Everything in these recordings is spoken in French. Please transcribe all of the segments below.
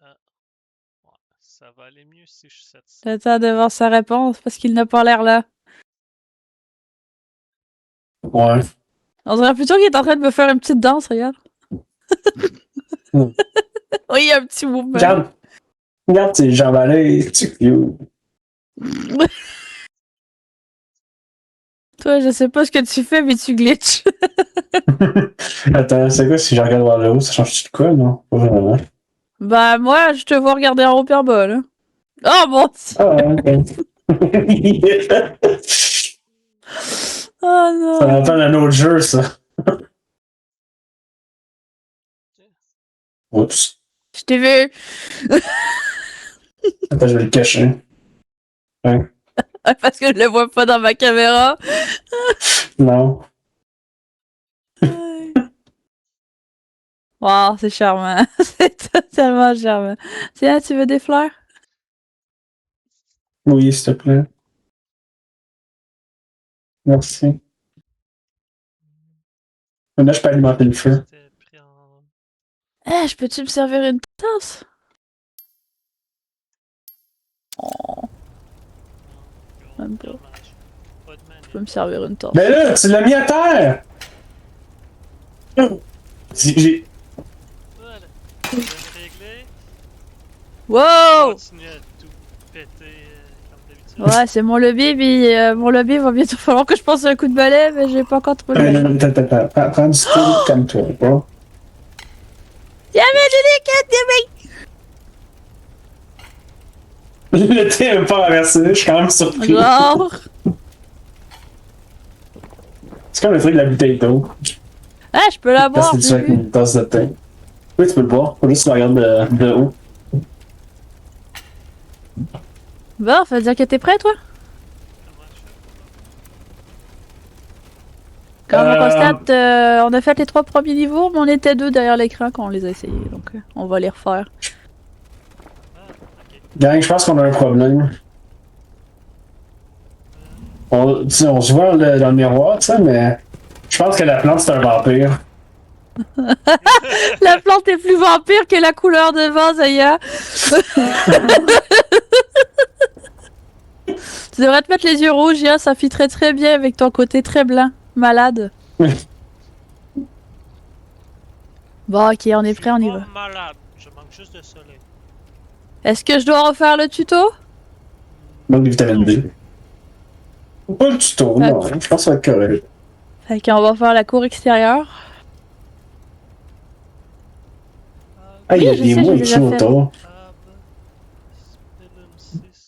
Ouais, ça va aller mieux si je set ça. J'attends de voir sa réponse parce qu'il n'a pas l'air là. Ouais. On dirait plutôt qu'il est en train de me faire une petite danse, regarde. Oui, il y a un petit mouvement. Regarde tes jambes à l'œil, tu cute. Toi, je sais pas ce que tu fais, mais tu glitches. Attends, c'est quoi si je regarde vers le haut, ça change-tu de quoi, non? Pas vraiment. Bah, moi, je te vois regarder en haut et en bas, là. Oh, mon Dieu! Ah, ok. Oh non! Ça rappelle un autre jeu, ça. Oups. Je t'ai vu! Attends, je vais le cacher. Ouais. Parce que je le vois pas dans ma caméra. Non. Wow, c'est charmant. C'est totalement charmant. Tiens, tu veux des fleurs? Oui, s'il te plaît. Merci. Maintenant, je peux alimenter le feu. Eh, je peux-tu me servir une tasse? Oh. Même pas. Je peux me servir une tasse. Mais là, tu l'as mis à terre! J'ai. Voilà. Je vais régler. Wow! Continue à tout péter comme d'habitude. Ouais, c'est mon lobby, puis mon lobby va bientôt falloir que je pense à un coup de balai, mais j'ai pas encore trouvé le balai. Attends. Prends du stylo comme toi, bro. Y'a des Le thé n'est pas renversé, je suis quand même surpris. Genre. C'est comme le truc de la bouteille d'eau. Ah, je peux la boire. Parce que tu avec une tasse de thé. Oui, tu peux le boire. Faut juste le regarder de haut. Bon, ça veut dire que t'es prêt, toi? Comme on constate, on a fait les 3 premiers niveaux, mais on était 2 derrière l'écran quand on les a essayés, donc on va les refaire. Gang, je pense qu'on a un problème. On se voit dans le miroir, tu sais, mais je pense que la plante c'est un vampire. La plante est plus vampire que la couleur de vase, Aya. Tu devrais te mettre les yeux rouges, Ya, ça fit très bien avec ton côté très blanc, malade. Bon, ok, on est prêt, on y va. Malade, je manque juste de soleil. Est-ce que je dois refaire le tuto? Manque de vitamine D. Pas le tuto, non, je pense que ça va être correct. Fait qu'on va faire la cour extérieure. Ah, il y a je des sais, mots j'ai déjà écrits fait. autour.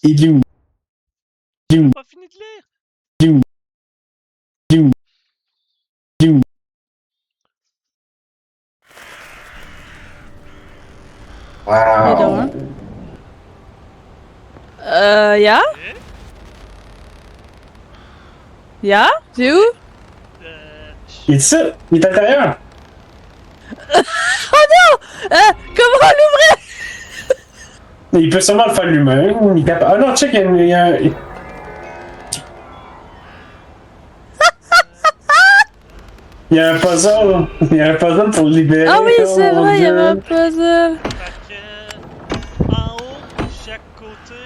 Illum. J'ai pas fini de lire. Wow. Ya? Ya? C'est où? Il est ça? Il est à l'intérieur? Oh non! Comment l'ouvrir? Il peut seulement le faire lui-même. Ah non, check, il y a il y a un puzzle. Il y a un puzzle pour le libérer. Ah oui, c'est mon vrai, il y Dieu. avait un puzzle. En haut, chaque côté,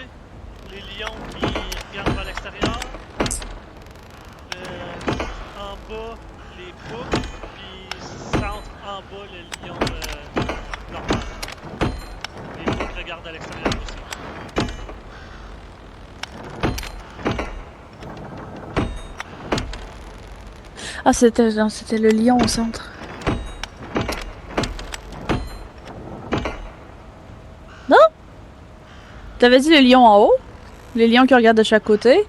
les lions qui regardent vers l'extérieur. En bas, les boucs. Puis centre en bas, le lion normal. Les boucs regardent à l'extérieur aussi. Ah, c'était le lion au centre. Non? T'avais dit le lion en haut? Les lions qui regardent de chaque côté?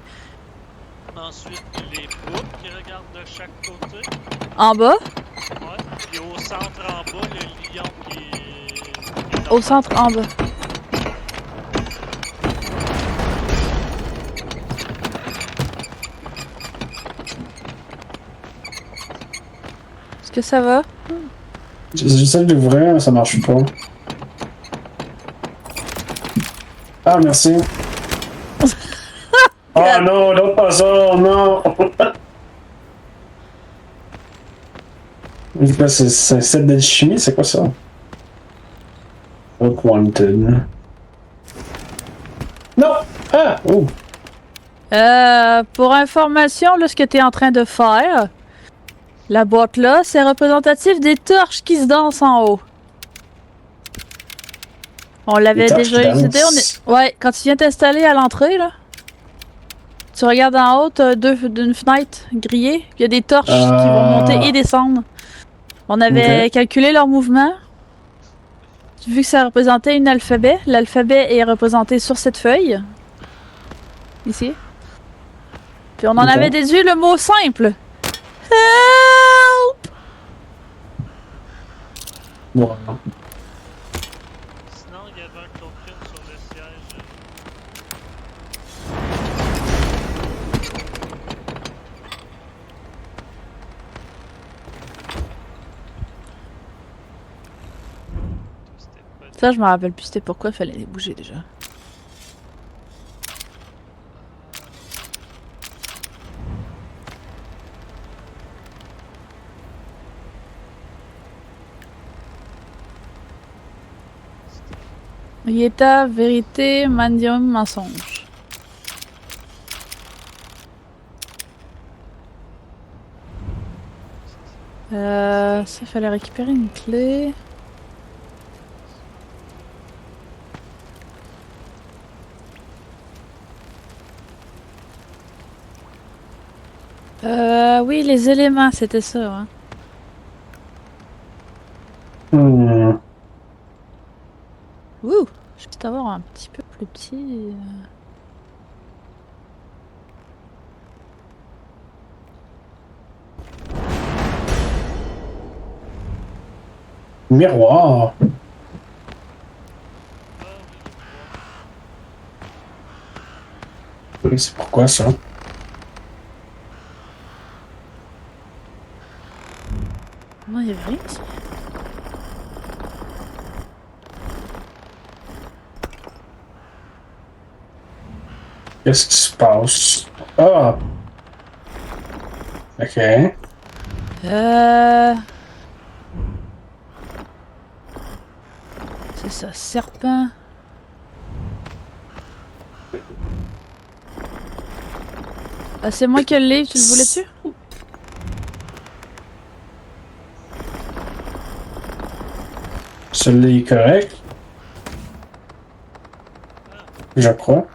Ensuite, les boucs qui regardent de chaque côté. En bas? Ouais. Puis au centre en bas, le lion qui est Au centre en bas. Est-ce que ça va? J'essaie d'ouvrir, mais ça marche pas. Ah, merci. Oh non, l'autre puzzle, non! C'est un set d'alchimie, c'est quoi ça? Not wanted. Non! Ah! Oh! Pour information, là, ce que tu es en train de faire, la boîte là, c'est représentatif des torches qui se dansent en haut. On l'avait torches déjà qui utilisé. dansent? Ouais, quand tu viens t'installer à l'entrée, là, tu regardes en haut, t'as d'une fenêtre grillée, puis il y a des torches qui vont monter et descendre. On avait calculé leur mouvement. Vu que ça représentait un alphabet, l'alphabet est représenté sur cette feuille. Ici. Puis on en avait déduit le mot simple. Help! Voilà. Sinon, il y avait un token sur le siège. C'était pas Ça, je me rappelle plus c'était pourquoi il fallait les bouger déjà. Yeta, vérité, manium, mensonge. Ça, fallait récupérer une clé. Oui, les éléments, c'était ça, hein. Ouh! Je vais avoir un petit peu plus petit. Miroir. Oui, c'est pourquoi ça? Non, il y avait rien ici. Qu'est-ce qui se passe? Ah! Ok. C'est ça, serpent. Ah, c'est moi qui ai le livre, tu le voulais-tu? Celui-là est correct. Je crois.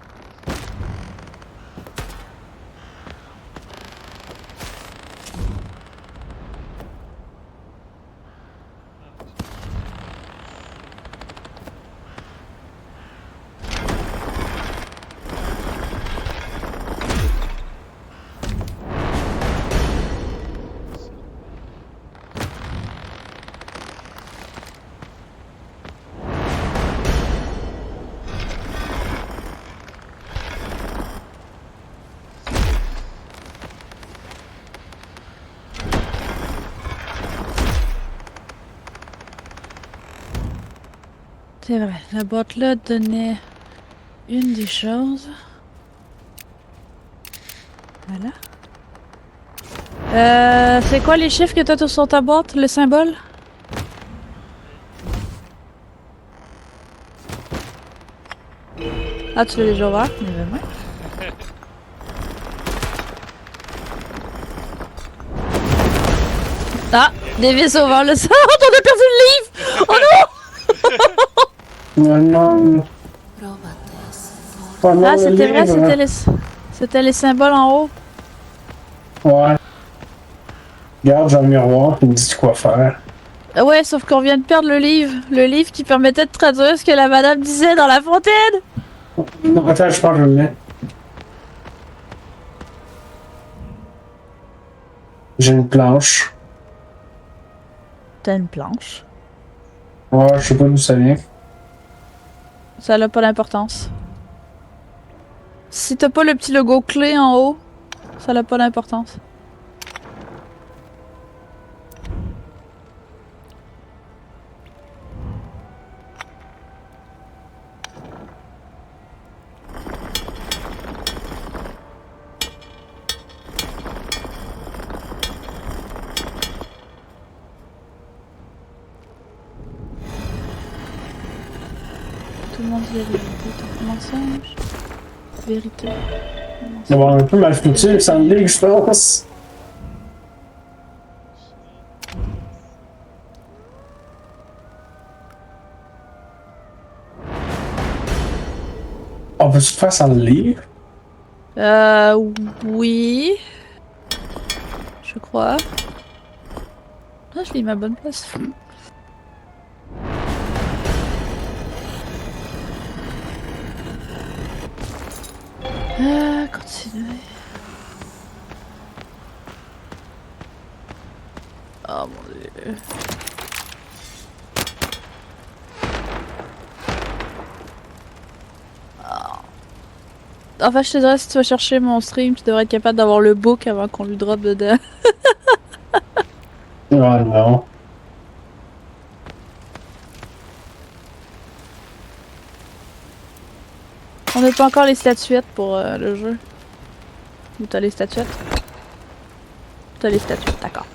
C'est vrai, la boîte là donnait une des choses. Voilà. C'est quoi les chiffres que t'as sur ta boîte, le symbole? Ah, tu l'as déjà ouvert? Ah, Davis a ouvert le sang, on a perdu le livre! Oh non! Non. Oh non, Ah, c'était le vrai, livre. c'était les symboles en haut. Ouais. Regarde, j'ai un miroir qui me dit quoi faire. Ouais, sauf qu'on vient de perdre le livre qui permettait de traduire ce que la madame disait dans la fontaine. Non, attends, je pense que je le mets. J'ai une planche. T'as une planche. Ouais, je sais pas d'où ça vient. Ça n'a pas d'importance. Si t'as pas le petit logo clé en haut, ça n'a pas d'importance. dit la vérité, ton mensonge. Vérité. D'avoir un peu mal foutu, ça me dit, je pense. On peut se faire sans le livre? Oui. Je crois. Ah, je lis ma bonne place. Continuer. Oh mon dieu. Enfin, je te dirais, si tu vas chercher mon stream, tu devrais être capable d'avoir le book avant qu'on lui drop dedans. Oh non. On n'a pas encore les statuettes pour le jeu. Ou t'as les statuettes? T'as les statuettes, d'accord.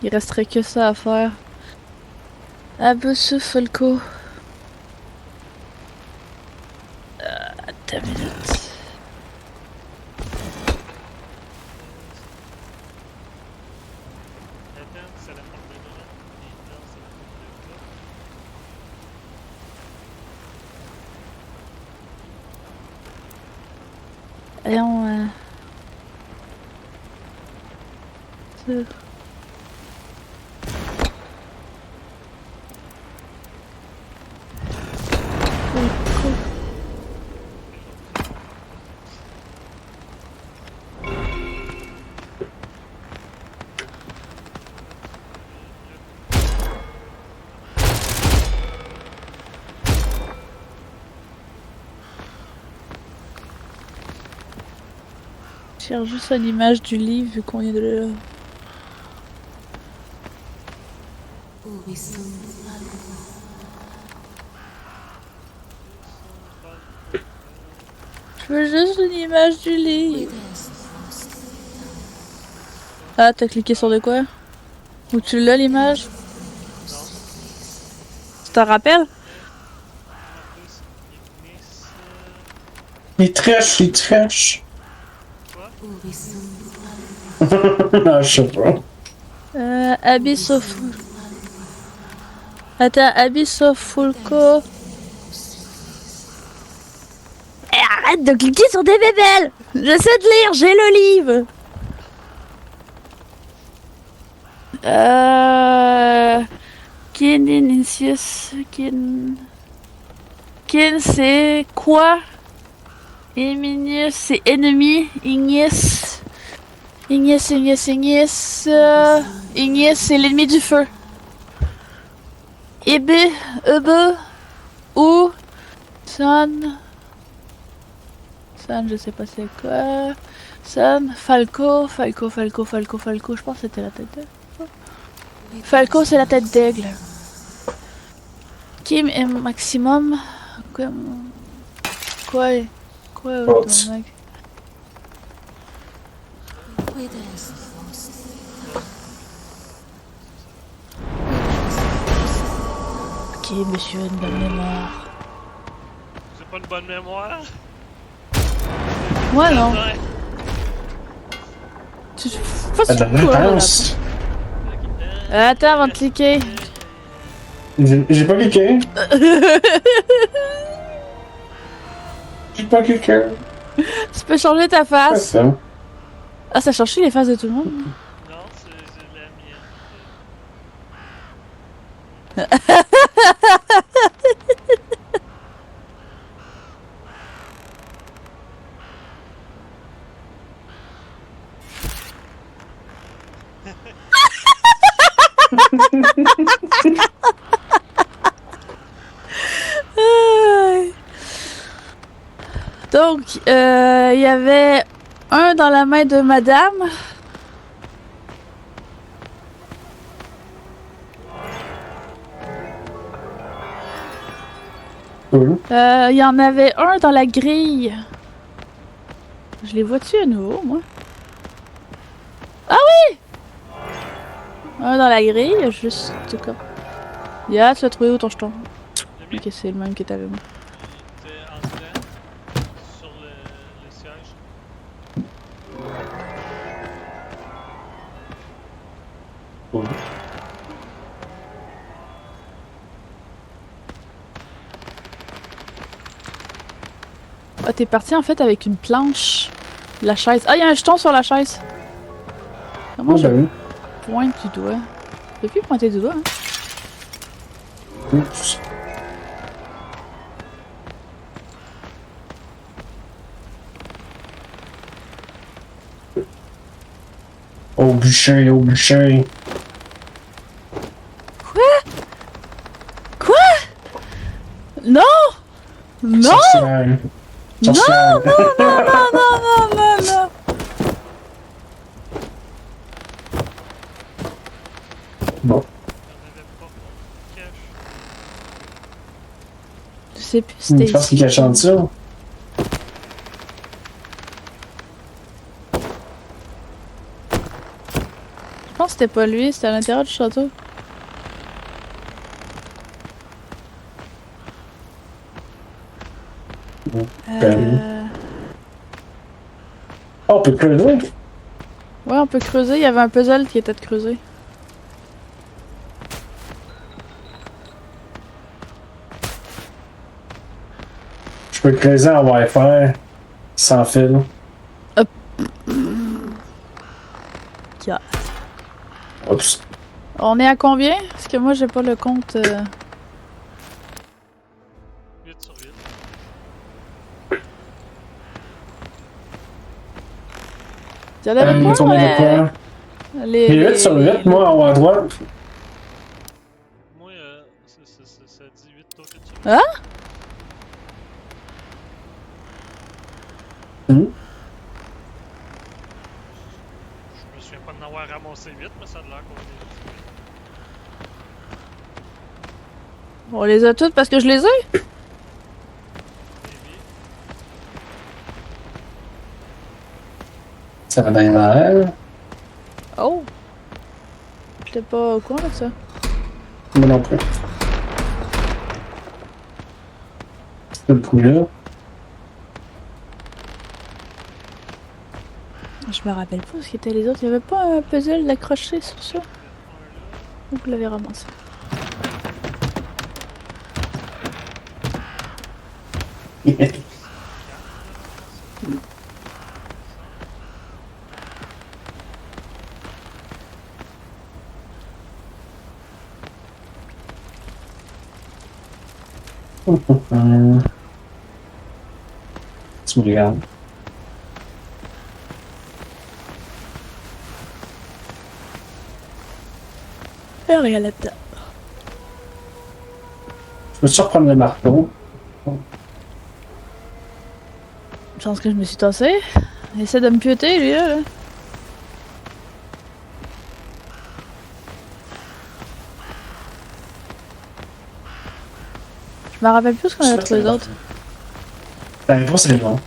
Il resterait que ça à faire. Abusu Falco. Attends une minute. C'est la porte de Noël. Et là, c'est la porte de Claude. Voyons, sur. Falco. Je cherche juste une image du livre vu qu'on est de là. Je veux juste une image du livre. Ah, t'as cliqué sur de quoi? Ou tu l'as l'image? Tu t'en rappelles? Il triche, il triche. Quoi? Non, je sais pas. Abyssoful. Attends, Abyssofulco. Arrête de cliquer sur des bébelles! J'essaie de lire, j'ai le livre! Kin Initius. Kin c'est quoi? Eminius c'est ennemi. Ignis. Ignis c'est l'ennemi du feu. Ebe. Ou. Son, je sais pas c'est quoi. Son, Falco. Je pense que c'était la tête d'aigle. Falco, c'est la tête d'aigle. Kim et Maximum. Quoi autre, mec? Ok, monsieur, une bonne mémoire. C'est pas une bonne mémoire. Moi non. Ouais. Tu fais Ça sur donne quoi, là? réponse. Attends avant de cliquer. J'ai pas cliqué. J'ai pas cliqué. Tu peux changer ta C'est face. ça. Ah, ça change les faces de tout le monde. Non, c'est la mienne. Donc, il y avait un dans la main de madame. Cool. Il y en avait un dans la grille. Je les vois-tu à nouveau, moi? Un dans la grille, juste comme. Yeah, tu l'as trouvé où ton jeton? Le mien, Ok, c'est le même qui est avec moi. il était en dedans, sur le siège. Cool. Ah, t'es parti en fait avec une planche. La chaise. Ah, il y a un jeton sur la chaise. Comment Ah, je ben oui. pointe du doigt? Je peux plus pointer du doigt, hein? Oups. Au bûcher, au bûcher. Non! Non! Sorcière. Sorcière. Non, non, non! Bon. Il n'y en avait pas pour cache. Je sais plus si c'était Je pense qu'il ici. cache en dessous. Je pense que c'était pas lui, c'était à l'intérieur du château. Euh... Oh, on peut creuser. Ouais, on peut creuser. Il y avait un puzzle qui était de creuser. Je peux creuser en Wi-Fi. Sans fil. Yeah. Oups. On est à combien? Parce que moi, j'ai pas le compte. 8 sur 8. Il y en avait pas, On avait quoi? les, Les 8 sur 8, moi en haut à droite. Moi, ça dit 8 tokens sur 8. Hein? Hmm. Je me souviens pas d'en avoir ramassé 8, mais ça a l'air qu'on est 8 sur 8. On les a toutes parce que je les ai? Maybe. Ça va dans l'air. Oh! J'étais pas au courant de ça. Moi non plus. C'est le coup là. Je me rappelle pas ce qu'étaient les autres. Il y avait pas un puzzle d'accrocher sur ça? Ou vous l'avez ramassé? Tu me regardes. Et rien là-dedans. Je peux surprendre le marteau. Je pense que je me suis tassé. Il essaie de me pioter, lui, là. Je me rappelle plus ce qu'on avait trouvé d'autres. La réponse est non.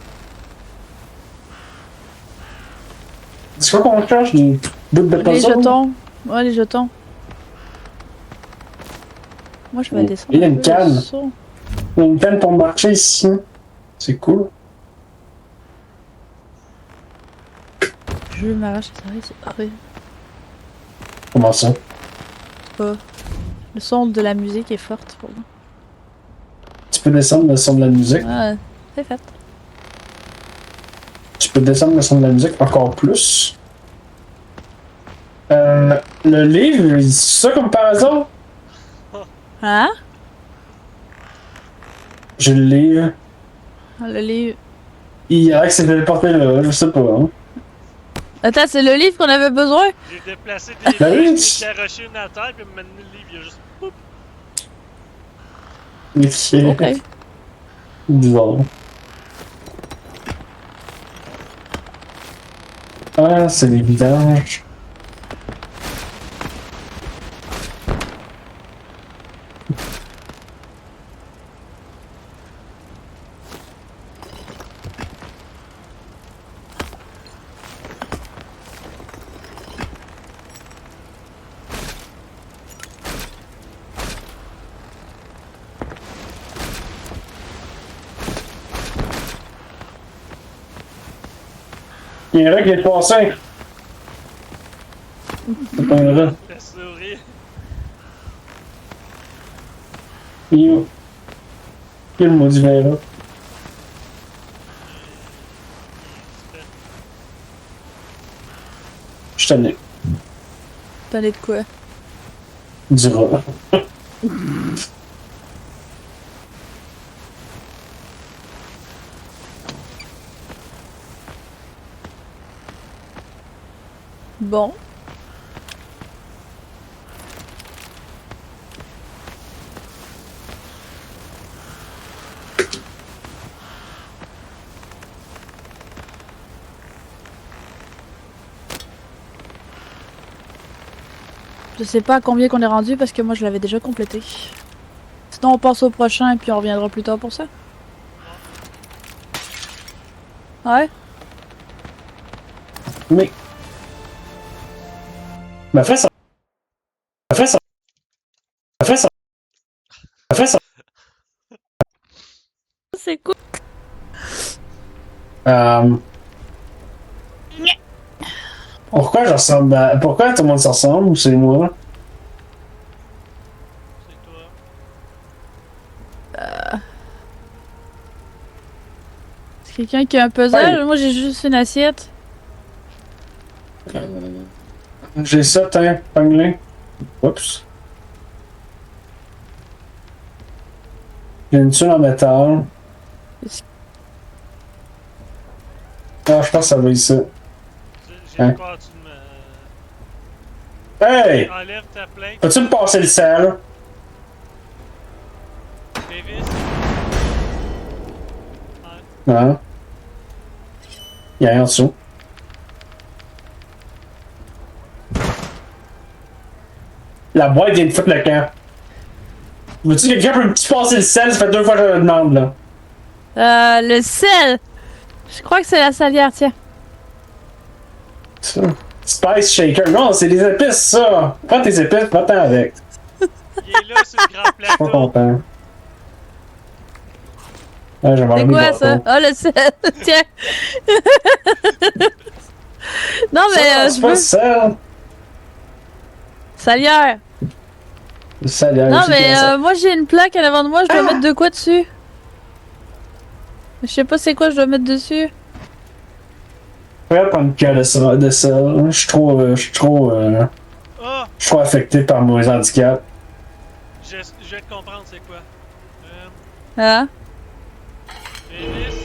C'est quoi qu'on cherche? Des bouts de Les puzzle? jetons. Ouais, les jetons. Moi, je vais Oh, descendre. il y a un une peu canne. ça. Il y a une canne pour marcher ici. C'est cool. Je m'arrache, ça arrive, c'est horrible. Comment ça? Pas. Le son de la musique est forte pour moi. Tu peux descendre le son de la musique. Ouais, c'est fait. Tu peux descendre le son de la musique encore plus. Le livre, c'est ça comme par hasard? Hein? J'ai le livre. Le livre. Il y a que c'est téléporté là, je sais pas. Hein. Attends, c'est le livre qu'on avait besoin? J'ai déplacé des Ben oui, livres, j'ai garoché une à terre, puis maintenant le livre, il y a juste. Poup! Ok. Bizarre. Ah, c'est des vidanges. Il y a un rat qui vient de passer. C'est pas un rat. La souris. Il est où? Quel maudit verre. Je t'en ai. T'en es de quoi? Du rat. Bon. Je sais pas à combien qu'on est rendu parce que moi je l'avais déjà complété. Sinon on passe au prochain et puis on reviendra plus tard pour ça. Ouais. Mais. Ma fait ça. Ma fait ça. Ma fait ça. Ma fait ça. C'est cool. Pourquoi je ressemble à... Pourquoi tout le monde se ressemble ou c'est moi? C'est toi. C'est quelqu'un qui a un puzzle? Ouais. Moi j'ai juste une assiette. J'ai ça, tiens, pogne-le. Oups. J'ai une tuile en métal. Ah, je pense que ça va ici. J'ai Hein? encore tu me. Hey! Enlève ta plainte, Peux-tu me passer le sel? Davis. Non. Y'a rien en dessous. La boîte vient de foutre le camp. Veux-tu que quelqu'un peut me passer le sel? Ça fait 2 fois que je le demande, là. Le sel! Je crois que c'est la salière, tiens. Ça. Spice shaker. Non, c'est des épices, ça. Prends tes épices, va-t'en avec. Il est là sur le grand Je suis pas plateau. content. Ouais, j'ai C'est quoi ça? Oh le sel! Tiens! Non mais C'est je pas veux... ça. Salière! Ça, là, Non c'est mais quoi, ça? moi j'ai une plaque en avant de moi, je dois mettre de quoi dessus? Je sais pas c'est quoi je dois mettre dessus. Je vais prendre cas de ça. Je suis trop, Ah! je suis trop affecté par mes handicaps. Je vais te comprendre c'est quoi. Hein? Davis,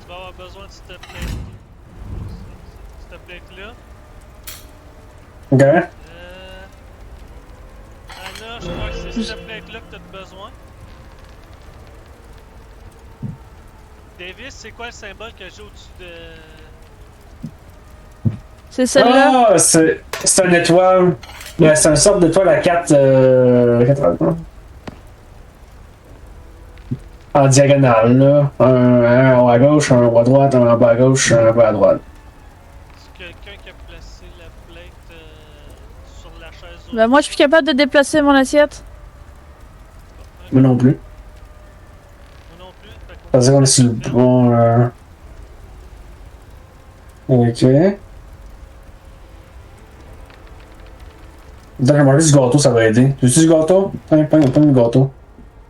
tu vas avoir besoin de cette plainte. Cette plainte-là. Ok? Anna, je crois que c'est cette plainte-là que tu as besoin. Davis, c'est quoi le symbole que j'ai au-dessus de. C'est celle-là? Ah, c'est une étoile. Ouais, c'est une sorte d'étoile à 4 en diagonale, là. Un en haut à gauche, un en haut à droite, un en bas à gauche, un en bas à droite. C'est quelqu'un qui a placé la plainte sur la chaise. Ben moi je suis capable de déplacer mon assiette. Moi non plus. Moi non plus. Fait qu'on- Ça veut dire qu'on est sur le bon. Ok. Attends, j'ai mangé du gâteau, ça va aider. Tu veux du gâteau? Prends le gâteau.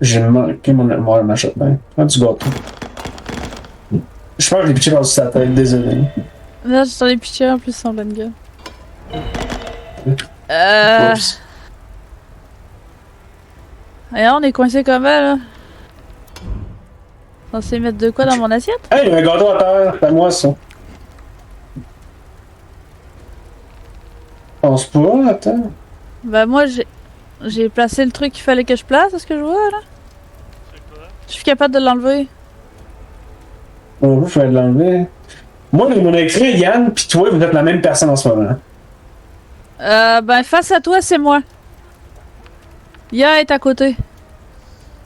J'ai manqué ma chatte. Prends du gâteau. Je pense que je l'ai pitché par-dessus sa tête, désolé. Là je t'en ai pitché en plus sans bonne gueule. Oups. Et on est coincé comment là? Censé mettre de quoi dans mon assiette? Hey, il y a un gâteau à terre, c'est à moi ça. Je pense pas, attends. Ben moi j'ai placé le truc qu'il fallait que je place, est-ce que je vois là? C'est quoi? Je suis capable de l'enlever. On je vais l'enlever. Moi, mon écrit, Yann, pis toi, vous êtes la même personne en ce moment. Ben face à toi c'est moi. Ya est à côté.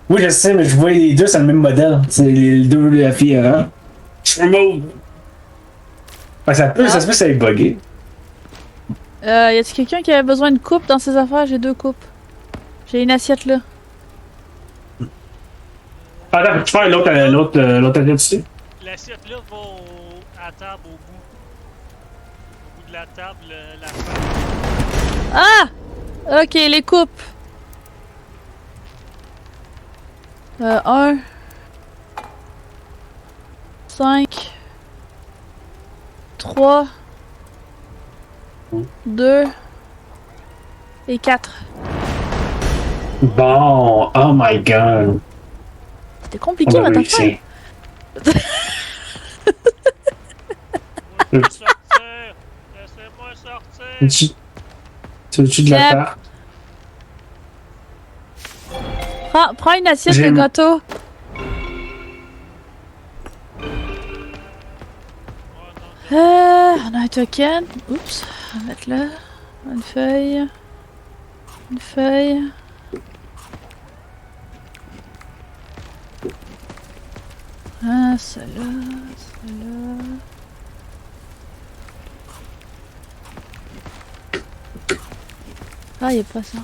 Oui, je sais, mais je vois les deux, c'est le même modèle. C'est les deux, la fille, hein. Je suis mauve. Fait que ça peut, ça se peut que ça ait bugué. Y a-t-il quelqu'un qui avait besoin de coupe dans ses affaires? J'ai 2 coupes. J'ai une assiette là. Attends, peux-tu faire l'autre assiette dessus? L'assiette là va à la table au bout. de la table la femme. Ah! Ok, les coupes. 1. 5. 3. 2. Et 4. Bon, oh my god. C'était compliqué, On a votre affaire. réussi. Laissez-moi sortir! Laissez-moi sortir! Tu veux-tu de la Yep. part? Prends une assiette de J'aime. gâteau. On a un token. Oups. On va mettre là. Une feuille. Une feuille. Ah, celle-là. Celle-là. Ah, y'a pas ça.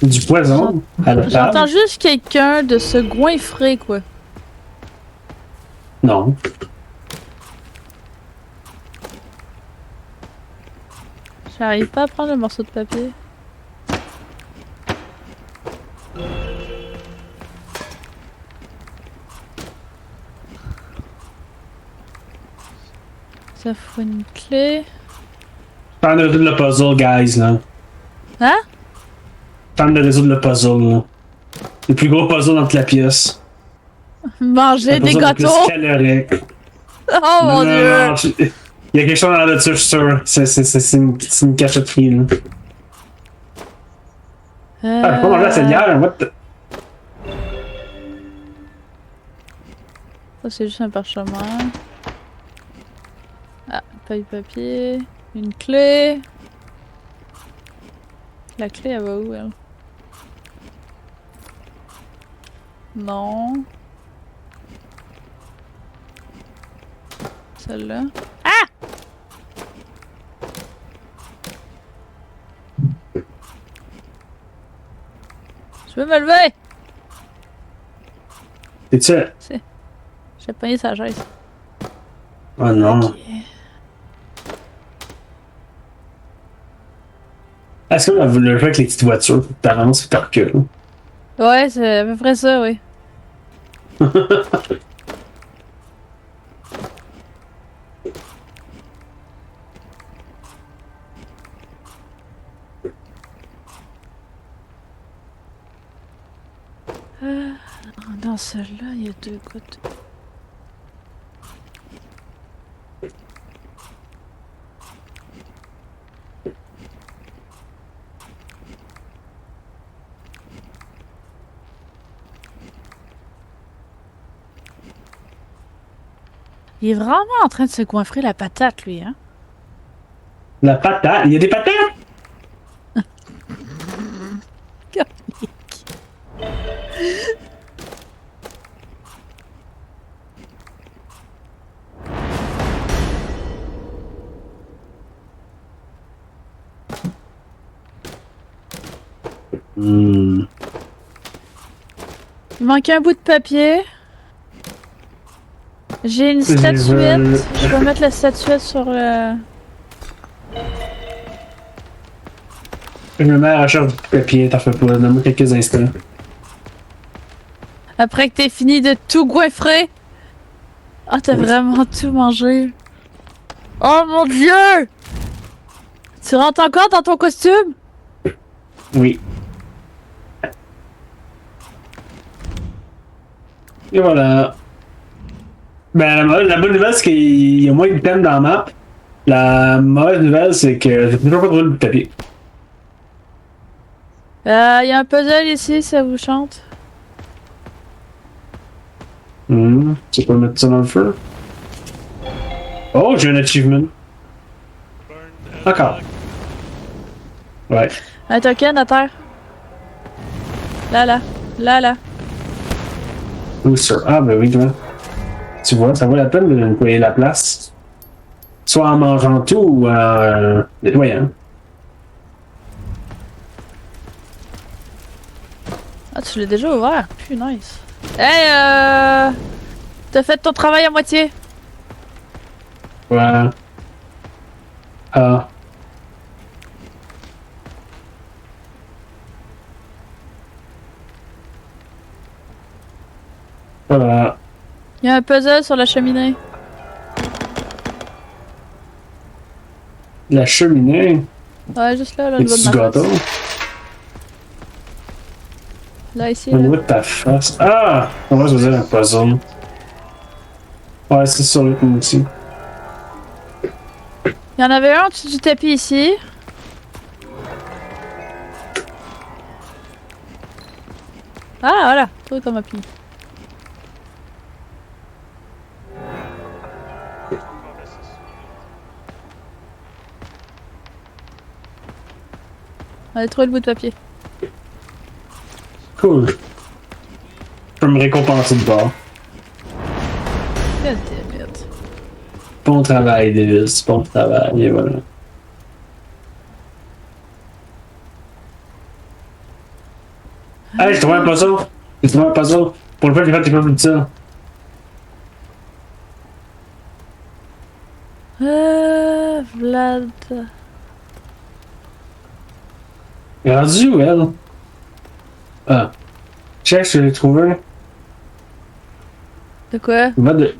Du poison à la J'entends table? juste quelqu'un de se goinfrer, quoi. Non. J'arrive pas à prendre le morceau de papier. Ça faut une clé. Temps de résoudre le puzzle, guys, là. Hein? Temps de résoudre le puzzle, là. Le plus gros puzzle dans toute la pièce. Manger Le des puzzle le plus gâteaux! calorique. Oh mon dieu! Non, il y a quelque chose dans là-dessus, je suis sûr. C'est une cachotterie, là. Ah, j'ai pas mangé la salière, what the... Ça c'est juste un parchemin. Ah, feuille de papier. Une clé. La clé elle va où elle? Non. Celle-là. Ah! Je veux me lever! T'es-tu... J'ai pogné sa chaise. Oh non. Ok. Est-ce que le jeu avec les petites voitures, t'as c'est ta recul? Ouais, c'est à peu près ça, oui. Dans celle-là, il y a 2 gouttes. Il est vraiment en train de se coinfrer la patate, lui, hein? La patate? Il y a des patates? Hmm. Il manque un bout de papier. J'ai une statuette. Je vais mettre la statuette sur le... Je me mets à la recherche du papier, t'en fais pas, donne-moi quelques instants. Après que t'aies fini de tout goinfrer. Ah, t'as vraiment tout mangé. Oh mon dieu! Tu rentres encore dans ton costume? Oui. Et voilà. Ben, la bonne nouvelle, c'est qu'il y a moins de thèmes dans la map. La mauvaise nouvelle, c'est que j'ai toujours pas trouvé le papier. Il y a un puzzle ici, ça vous chante. Tu peux mettre ça dans le feu? Oh, j'ai un achievement. Burn Encore. Ouais. Un token à terre. Là, là. Là, là. Où ça? Ah, ben oui, toi. Tu vois, ça vaut la peine de nettoyer la place. Soit en mangeant tout ou en nettoyant. Ah, tu l'as déjà ouvert. Plus nice. Hey, t'as fait ton travail à moitié. Ouais. Ah. Voilà. Il y a un puzzle sur la cheminée. La cheminée. Ouais, juste là, au Et niveau de du ma gâteau. face. Là, ici, Au là. niveau de ta face. Ah! On va se dire un puzzle. Ouais, c'est sur le coup aussi. Il y en avait un au-dessus du tapis ici. Ah, voilà. Toi, comme appui. Encore là, c'est sûr. On a trouvé le bout de papier. Cool. Je peux me récompenser de bord. God damn it. Bon travail, Davis. Bon travail. Et voilà. Hey, j'ai trouvé un puzzle. J'ai trouvé un puzzle. Pour le fait, j'ai fait plus de ça. Vlad. Elle est rendue où, elle? Ah. Check, je l'ai trouvé. De quoi? Va de...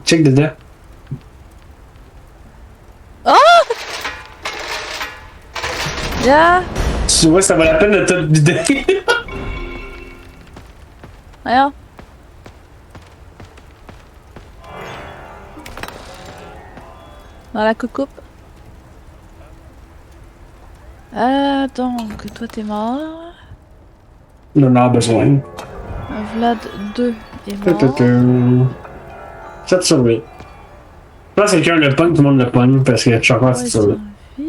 Check dedans. Yeah! Tu vois, ça vaut la peine de te vider. Regarde. Dans la coucoupe. Donc, toi t'es mort. On en a besoin. Vlad 2 est mort. 7 sur 8. Je pense que quelqu'un le pogne, tout le monde le pogne parce que je suis encore 7 sur 8. Vie.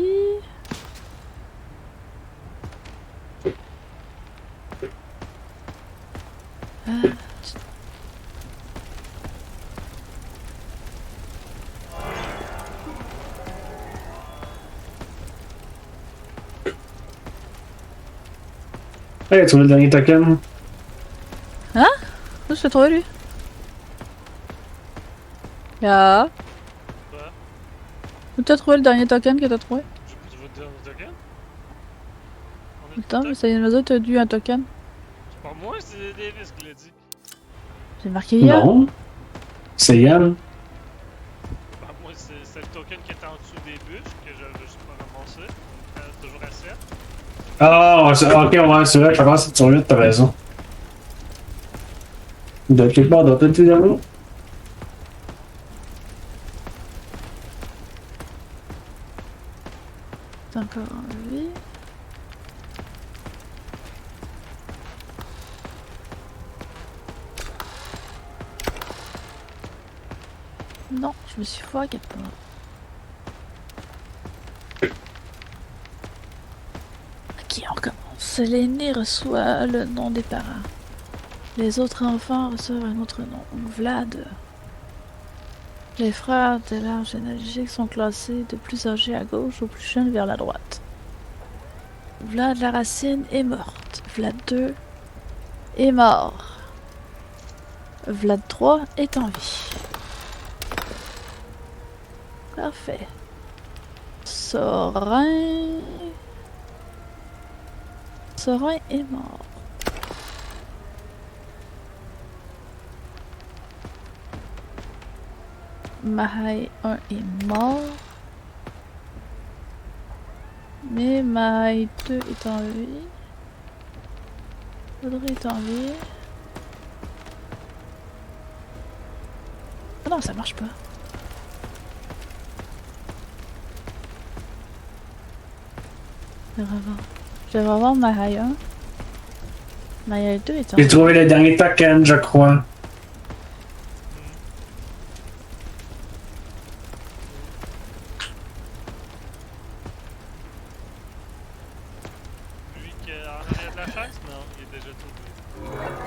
Hey, tu trouvé le dernier token? Où je l'ai trouvé lui? Yeah. Quoi? Où t'as trouvé le dernier token que t'as trouvé? Je peux te vous dire un token? On a Attends, tout mais le ça vient de me dire que t'as dû un token. C'est pas moi, c'est Davis qui l'a dit. J'ai marqué hier. Non. C'est Yann. Bah, moi, c'est le token qui était en dessous des bûches que j'avais juste pas ramassé. Toujours à 7. Ah, ok, ouais, c'est vrai que je suis encore 7 sur 8, t'as raison. De quelque part dans tout le monde. T'es encore en vie. Non, je me suis foiré quelque part. Ok, on recommence. L'aîné reçoit le nom des parents. Les autres enfants reçoivent un autre nom. Vlad. Les frères de l'arbre généalogique sont classés de plus âgés à gauche au plus jeune vers la droite. Vlad la racine est morte. Vlad 2 est mort. Vlad 3 est en vie. Parfait. Sorin est mort. Mahai 1 est mort. Mais Mahai 2 est en vie. Audrey est en vie. Ah non, ça marche pas. Je vais revoir Mahai 1. Mahai 2 est en J'ai vie. trouvé le dernier token, je crois. Lui qui est en arrière de la chaise? Non, il est déjà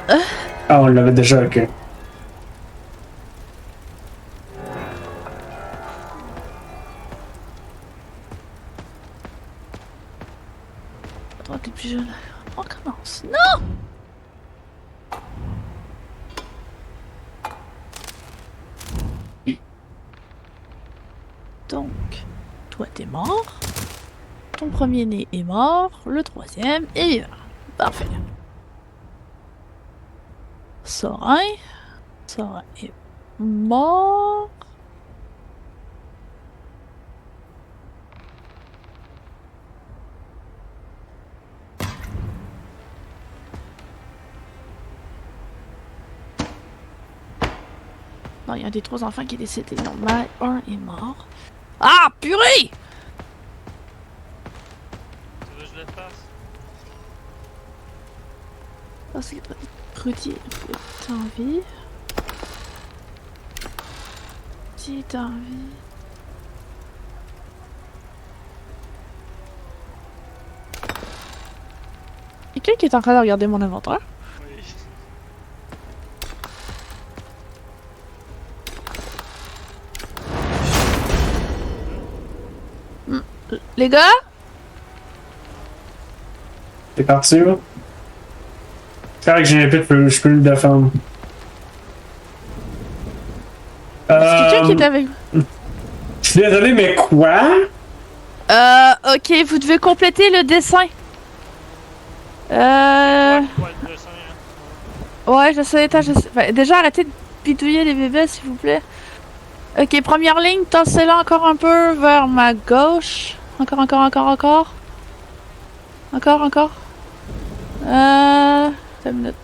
trouvé. Ah, on l'avait déjà, ok. Toi, t'es plus jeune. On commence. Non! t'es mort. Ton premier-né est mort. Le troisième est vivant. Parfait. Sorin. Sorin est mort. Non, il y a un des 3 enfants qui est décédé. Non, un est mort. Ah, purée! Tu veux que je le fasse? Oh, c'est Rudy est en vie. Rudy est en vie. Il y a quelqu'un qui est en train de regarder mon inventaire. Oui. Les gars? T'es parti, là? C'est vrai que j'ai un pit, je peux le défendre. C'est quelqu'un qui est avec vous? Je suis désolé, mais quoi? Ok, vous devez compléter le dessin. Quoi, le dessin, hein? Ouais, je sais. Enfin, déjà, arrêtez de bidouiller les bébés, s'il vous plaît. Ok, première ligne, tassez-la encore un peu vers ma gauche. Encore. Encore. T'as une minute.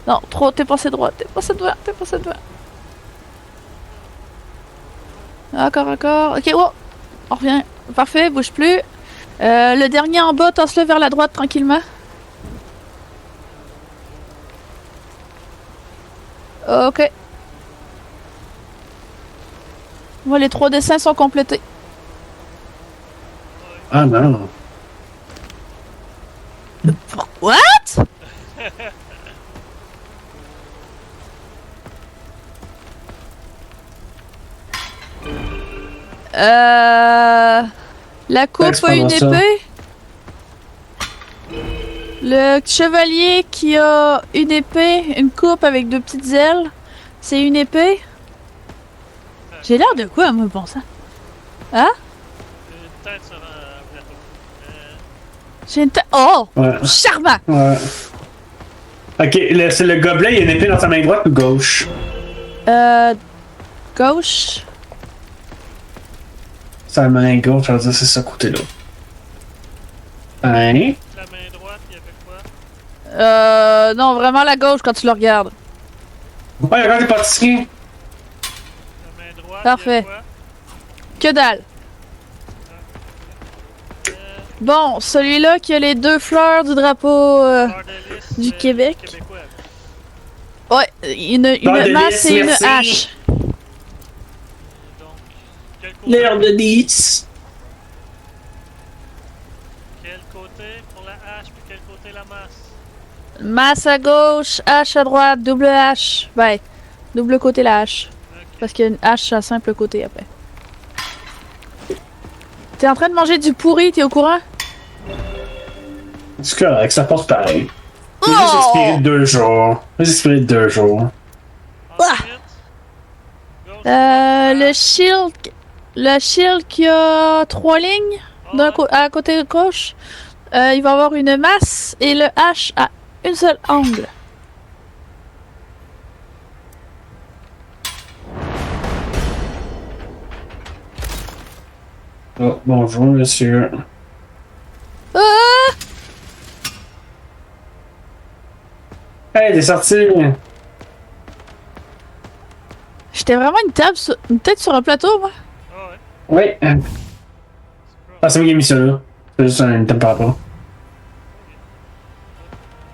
Non, trop, t'es passé droit. Encore. Ok, oh, on revient. Parfait, bouge plus. Le dernier en bas, tasse-le vers la droite tranquillement. Ok. Moi, les 3 dessins sont complétés. Ah non. What? La coupe c'est a pas une ça. épée. Le chevalier qui a une épée, une coupe avec 2 petites ailes, c'est une épée. J'ai l'air de quoi, moi, bon ça? Hein? Une tête sur un plateau. J'ai une tête. Oh! Ouais. Charmant! Ouais. Ok, c'est le gobelet, il y a une épée dans sa main droite ou gauche? Gauche. Sa main gauche, ça veut dire c'est ce côté-là. Hein? La main droite, il y avait quoi? Non, vraiment la gauche quand tu le regardes. Ouais, regarde les pâtisseries. La main droite, Parfait. il y a quoi? Que dalle. Bon, celui-là qui a les 2 fleurs du drapeau Fleur de lys, du Québec. Québécois. Ouais, une Fleur de masse lys, et une merci. hache. Donc, quel côté? L'air de 10. Quel côté pour la hache, puis quel côté la masse? Masse à gauche, hache à droite, double hache. Ben, double côté la hache. Ok. Parce qu'il y a une hache à simple côté après. T'es en train de manger du pourri, t'es au courant? C'est correct, ça passe pareil. Oh! J'ai juste expiré de 2 jours. J'ai expiré de 2 jours. Ensuite, gauche, Le shield qui a 3 lignes à côté gauche, il va avoir une masse et le H à une seule angle. Oh, bonjour, monsieur. Ah! Hey, t'es sorti! J'étais vraiment une tête sur un plateau, moi. Ah ouais. Oui. Ah, c'est moi qui ai mis ça là. C'est juste un température.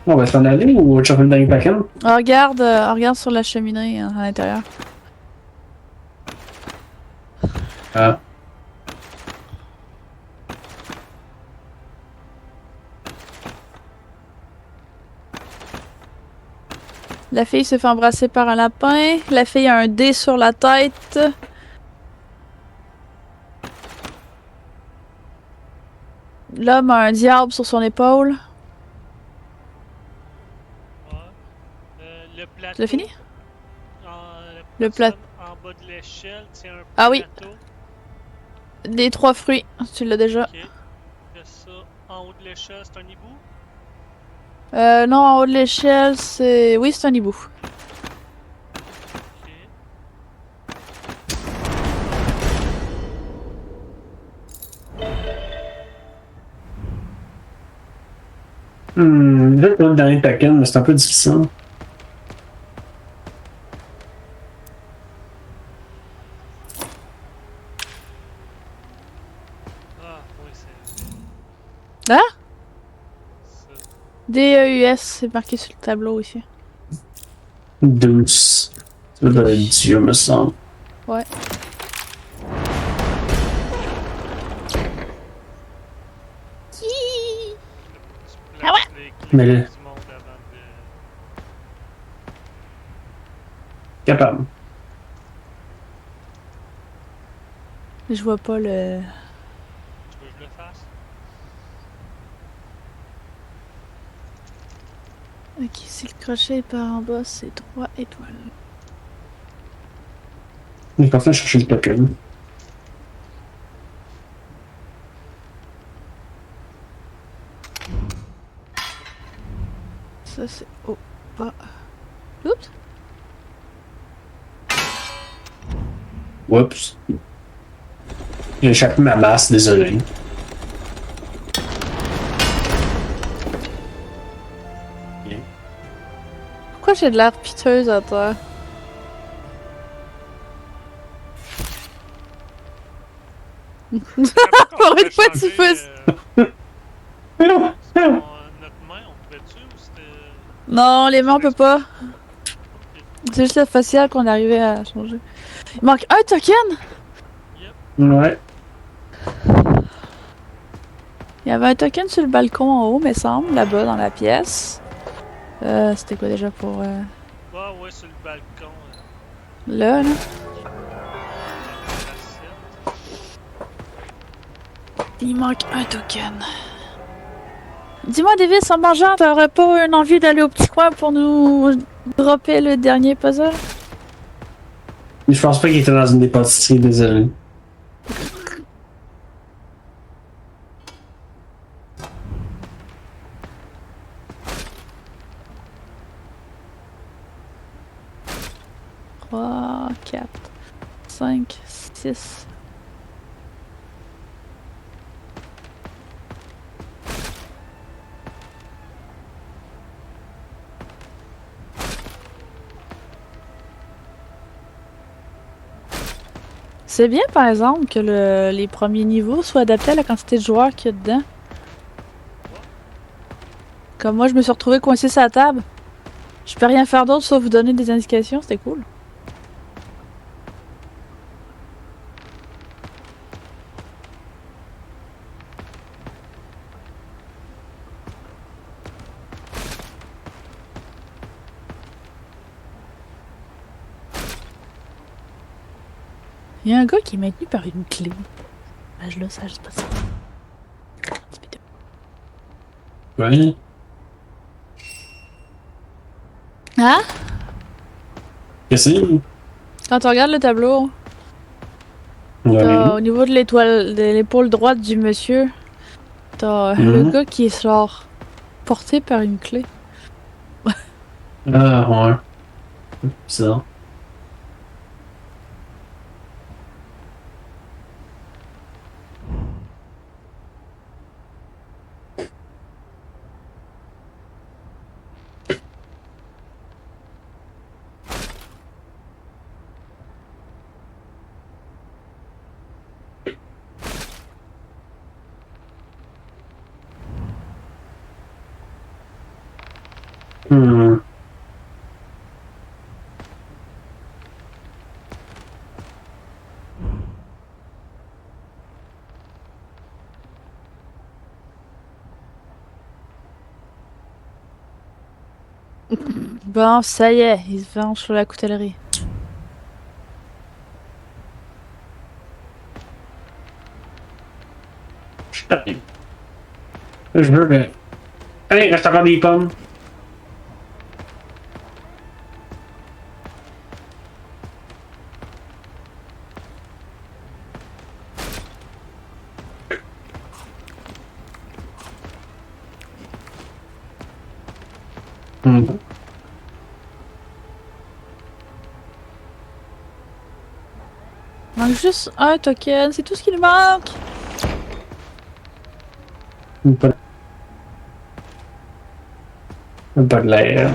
On va s'en aller ou tu refais le dernier paquet? Regarde sur la cheminée à l'intérieur. Ah. La fille se fait embrasser par un lapin. La fille a un dé sur la tête. L'homme a un diable sur son épaule. Ouais. Le plateau. Tu l'as fini? En, Le plat- En bas de l'échelle, c'est un Ah oui. plateau. Les 3 fruits, tu l'as déjà. Ok. Après ça, en haut de l'échelle, c'est un hibou. Non, en haut de l'échelle, c'est... Oui, c'est un hibou. Ok. Là, pour le dernier token, mais c'est un peu difficile. Ah, oui, Hein? c'est ça. DEUS, c'est marqué sur le tableau aussi. Douce. Ça doit être Dieu, me semble. Ouais. Tu Ah ouais? places les clés Mais là- du monde avant de. Capable. Je vois pas le... Tu veux que je le fasse? Ok, si le crochet est par en bas, c'est 3 étoiles. Il est parti chercher le token. Ça, c'est au bas. Oups! Oups. J'ai échappé ma masse, désolé. Pourquoi j'ai de l'air piteuse à toi? Pour une fois, tu peux... Notre main, on pouvait-tu ou c'était. Non, les mains, on peut pas. Ok. C'est juste le facial qu'on est arrivé à changer. Il manque un token! Yep. Ouais. Il y avait un token sur le balcon en haut, me semble, là-bas dans la pièce. C'était quoi déjà pour... Ah, ouais, sur le balcon. Là, là? Il manque un token. Dis-moi, Davis, en mangeant, t'aurais pas une envie d'aller au petit coin pour nous dropper le dernier puzzle? Mais je pense pas qu'il était dans une des pâtisseries, désolé. Trois, 4, 5, 6. C'est bien, par exemple, que les premiers niveaux soient adaptés à la quantité de joueurs qu'il y a dedans. Comme moi, je me suis retrouvée coincée sur la table. Je peux rien faire d'autre sauf vous donner des indications, c'était cool. Il y a un gars qui est maintenu par une clé. Ah, je le sais, je sais pas ça. Ouais. Hein? Qu'est-ce que c'est? Quand tu regardes le tableau, t'as, au niveau de l'étoile, de l'épaule droite du monsieur, t'as le gars qui est genre porté par une clé. Ah, ouais. C'est ça. Hmm. Bon, ça y est, il se venge sur la coutellerie. Je veux que. Allez, reste encore des pommes. Mhm. Il manque juste un token, c'est tout ce qui nous manque! Pas pas de l'air.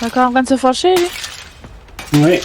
Il est encore en train de se fâcher, lui. Oui.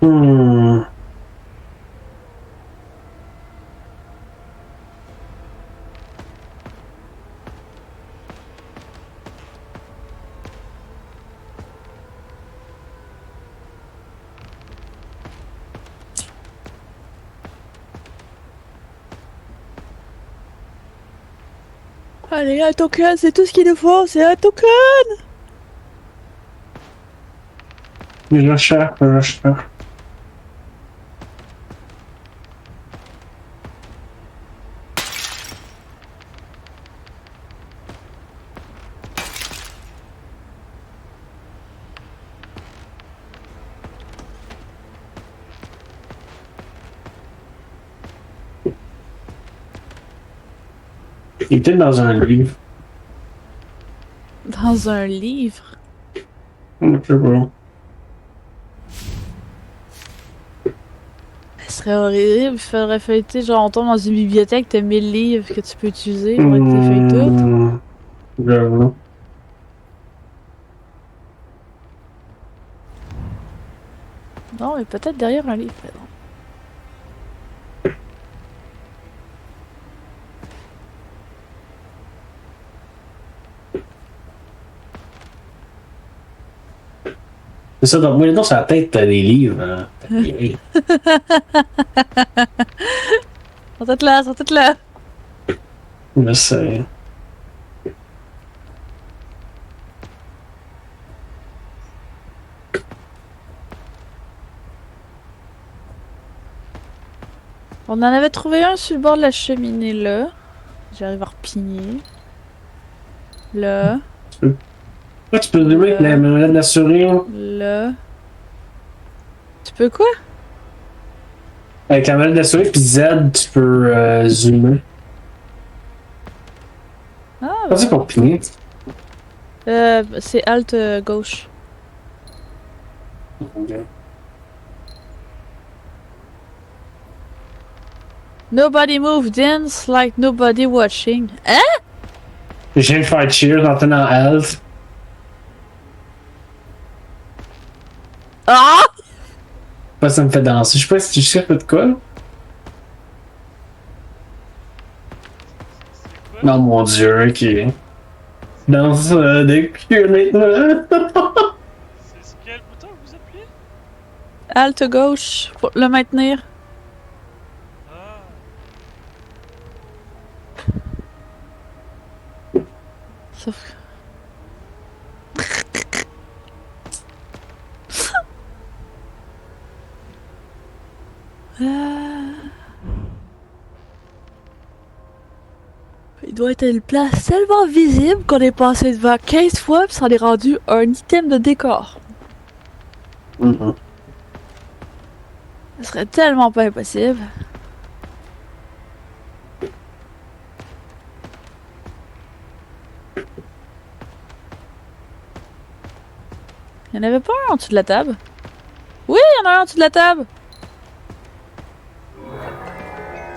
Hmm. Allez, un token, c'est tout ce qu'il nous faut, c'est un token! Je cherche, je cherche. Il était dans un livre. Dans un livre. Je sais pas. Ce serait horrible, il faudrait feuilleter, genre on tombe dans une bibliothèque, t'as 1000 livres que tu peux utiliser, il faudrait que tu feuilles toutes. J'avoue. Non, mais peut-être derrière un livre, par exemple. C'est ça, donc moi, dans sa tête, t'as des livres. Hein. Sont toutes là, sont toutes là! Mais c'est. On en avait trouvé un sur le bord de la cheminée, là. J'arrive à repigner. Là. Toi, tu peux zoomer avec la manette de la souris, hein? Là. Tu peux quoi? Avec la manette de la souris, puis Z, tu peux zoomer. Ah, Pas ça pour pigner. c'est Alt gauche. Nobody move, dance like nobody watching. Hein? Je viens de faire cheers en tenant health. Ah! Pas ça me fait danser. Je sais pas si tu sais pas de quoi. Là. C'est quoi? Non, mon dieu, ok. Danse des culs maintenant. C'est quel bouton que vous appuyez? Alt gauche pour le maintenir. Ah, Sauf il doit être une place tellement visible qu'on est passé devant 15 fois puis ça en est rendu un item de décor. Mm-hmm. Ce serait tellement pas impossible. Il y en avait pas un en dessous de la table? Oui, il y en a un en dessous de la table!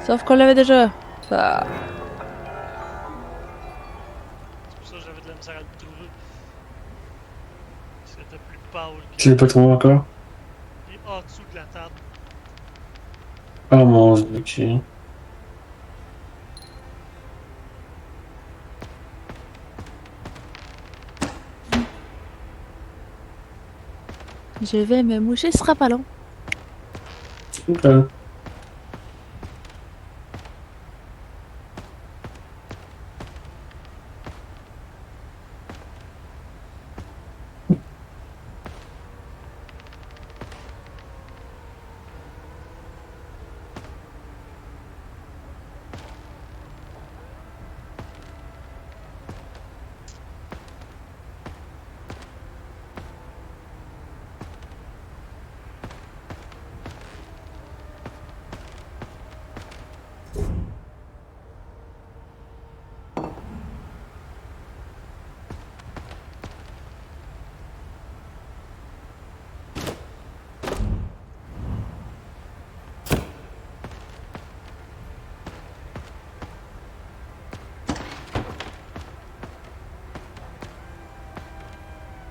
Sauf qu'on l'avait déjà. Ça... c'est ça j'avais de la misère à le trouver. C'était plus pâle que. Tu l'as pas trouvé encore? Il est en dessous de la table. Oh mon dieu, ok. Je vais me moucher, ce sera pas long. Ok.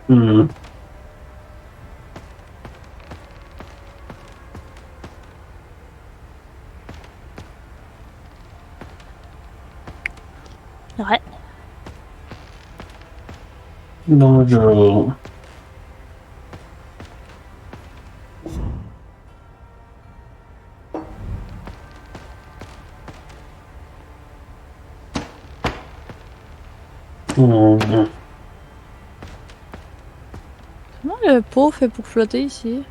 Hmm. Ouais. Bonjour. Hmm. Comment le pot fait pour flotter ici?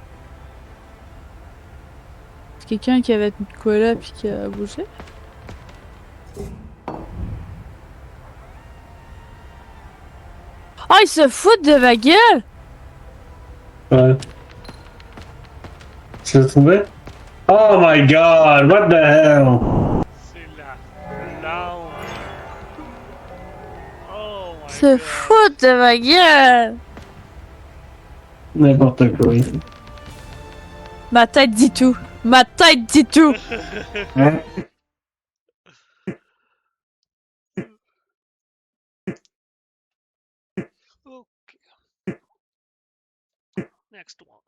C'est quelqu'un qui avait mis de quoi là puis qui a bougé? Oh, ils se foutent de ma gueule! Ouais. Tu l'as trouvé? Oh my god, what the hell? C'est la flamme. Oh Ils my se god. foutent de ma gueule! N'importe quoi. Ma tête dit tout! Ma tête dit tout! Hein? Ok. Next one.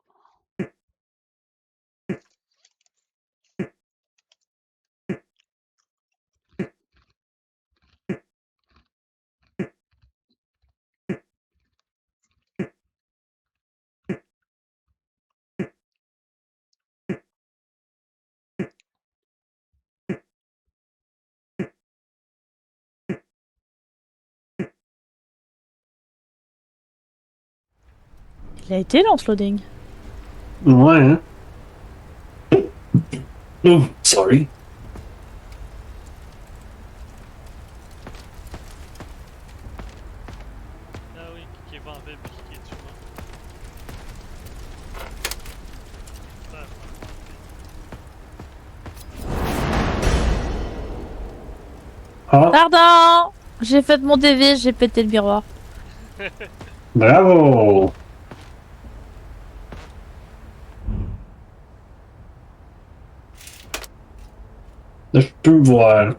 Il a été long ce loading. Ouais, hein? Oh, sorry. Ah oui, qui est vampire puis qui est humain. Ah, Ah, Pardon! J'ai fait mon dévice, j'ai pété le miroir. bravo! Là, je peux me voir.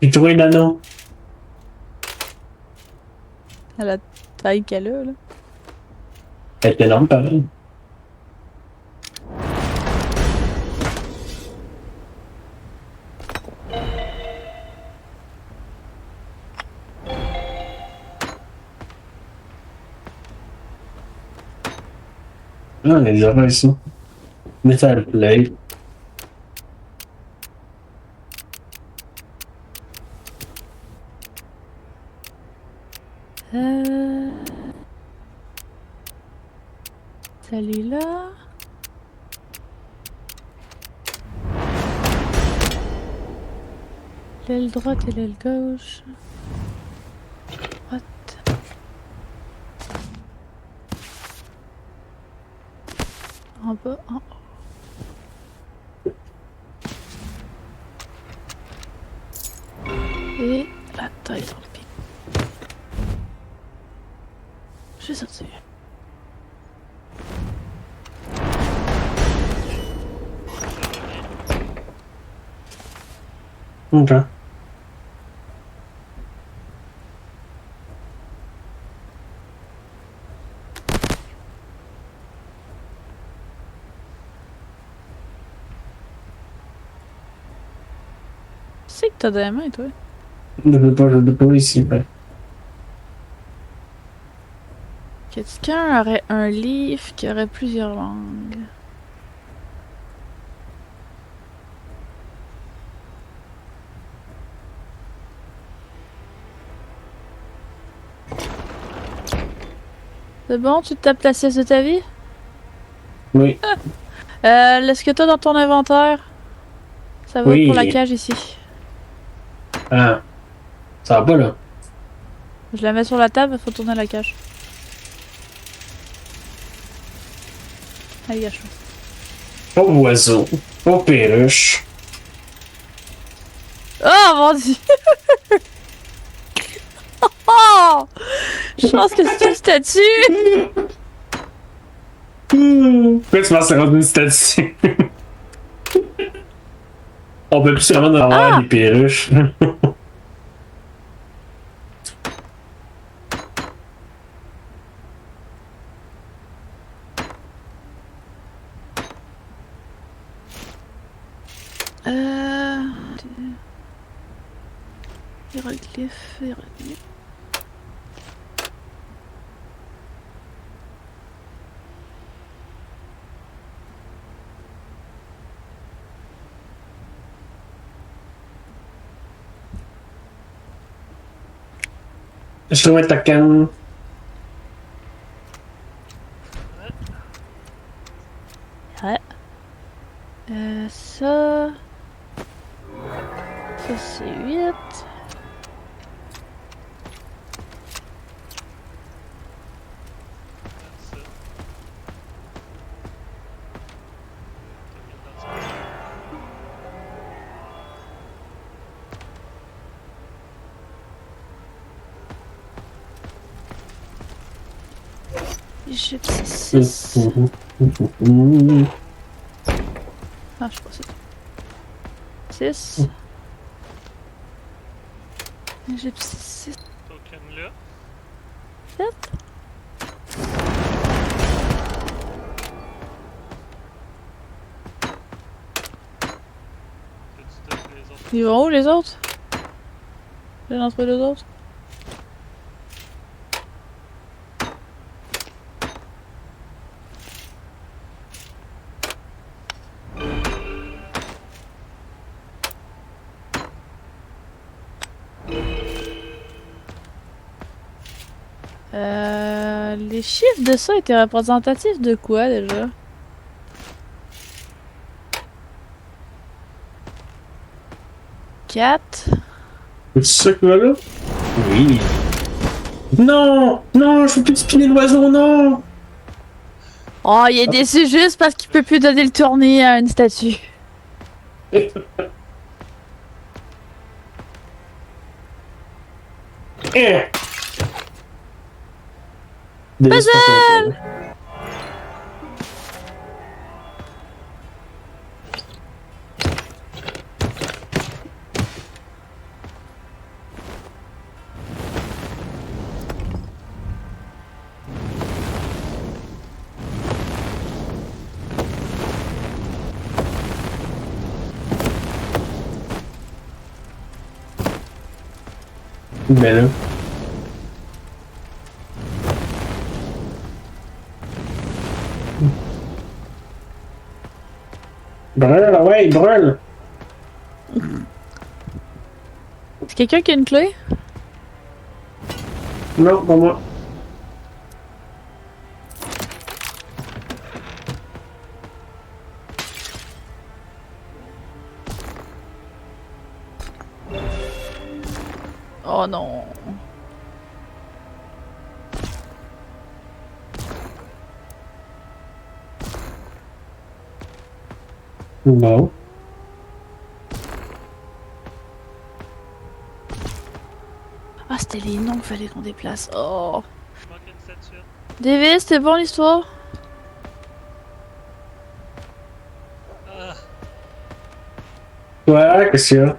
J'ai trouvé l'anneau. À la taille qu'elle a, là. Elle est énorme, pareil. Ah, les affaires ici. Metal plate. Celui-là. L'aile droite et l'aile gauche. Droite. En bas, en haut. Et la tête dans le pied. Je vais sortir. Ok. C'est que t'as des mains, toi. Je peux pas ici, ben. Quelqu'un aurait un livre qui aurait plusieurs langues. C'est bon, tu te tapes la sieste de ta vie? Oui. Est-ce que t'as dans ton inventaire? Ça va Oui. pour la cage ici. Ah. Ça va pas, là. Je la mets sur la table, il faut tourner la cage. Allez, gâche-le. Pas oiseau. Pas perruche. Oh mon dieu! Oh! Je pense que c'est une statue! Pourquoi tu penses que c'est rendu une statue? On peut plus vraiment avoir des perruches. Hiéroglyphe. Je te mets ta canne. Ouais. Ça. Ça c'est 8. Ça. J'ai 6. Ah, je sais pas c'est 6. J'ai 6. Token là. 7. T'as-tu touché les autres? Ils vont où les autres? J'ai entre les deux autres. Les chiffres de ça étaient représentatifs de quoi déjà? Quatre. C'est ça que là? Oui. Non! Non, je peux plus spinner l'oiseau, non! Oh, il est déçu juste parce qu'il peut plus donner le tournis à une statue. Eh! Puzzle! Ben là. Brûle, ouais, brûle! C'est quelqu'un qui a une clé? Non, pas moi. Oh non. Non. Ah, c'était les noms qu'il fallait qu'on déplace. Oh. Il manquait une statue. Davis, c'était bon l'histoire? Ah, Ouais, qu'est-ce qu'il y a?